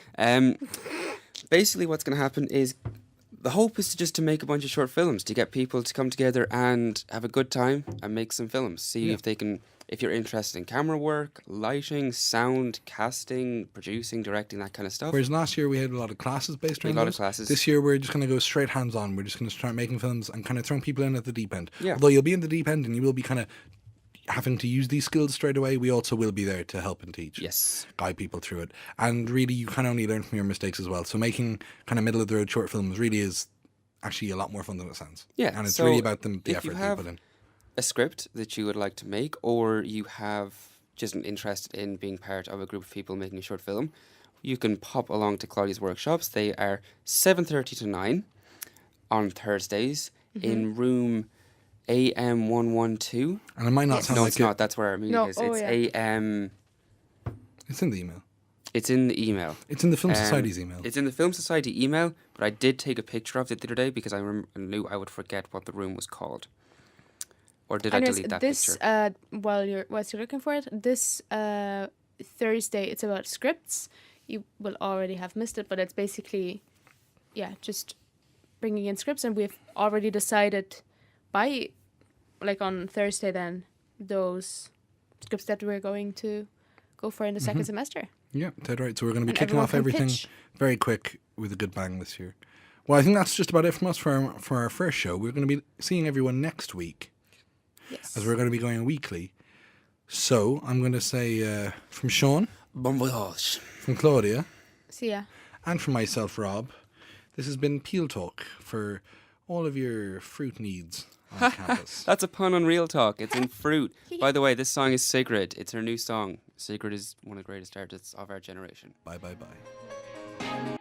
Basically, what's going to happen is the hope is to make a bunch of short films to get people to come together and have a good time and make some films. See Yeah. if they can. If you're interested in camera work, lighting, sound, casting, producing, directing, that kind of stuff. Whereas last year we had a lot of classes based We had around a lot of those. classes. This year we're just going to go straight hands on. We're just going to start making films and kind of throwing people in at the deep end. Yeah. Although you'll be in the deep end and you will be kind of having to use these skills straight away, we also will be there to help and teach. Yes. Guide people through it. And really you can only learn from your mistakes as well. So making kind of middle of the road short films really is actually a lot more fun than it sounds. Yeah, And it's so really about the if you effort that you have put in. a script that you would like to make, or you have just an interest in being part of a group of people making a short film, you can pop along to Claudia's workshops. They are 7:30 to 9 on Thursdays in room AM 112. And it might not Yes. sound No, like it's not. That's where our meeting No, is. oh, It's yeah. AM. It's in the email. It's in the email. It's in the Film Um, Society's email. It's in the Film Society email, but I did take a picture of it the other day because I knew I would forget what the room was called. Or did I Anyways, delete that this picture? whilst you're looking for it, this Thursday it's about scripts. You will already have missed it, but it's basically, just bringing in scripts, and we've already decided by, like on Thursday then, those scripts that we're going to go for in the second semester. Yeah, dead right. So we're going to be And kicking everyone off can everything pitch. very quick with a good bang this year. Well, I think that's just about it from us for our first show. We're going to be seeing everyone next week, Yes. as we're going to be going weekly. So I'm going to say from Seán, Bon voyage. from Claudia, See ya. and from myself, Rob, this has been Peel Talk for all of your fruit needs on campus. That's a pun on Real Talk. It's in fruit. By the way, this song is Sacred. It's her new song. Sacred is one of the greatest artists of our generation. Bye, bye, bye.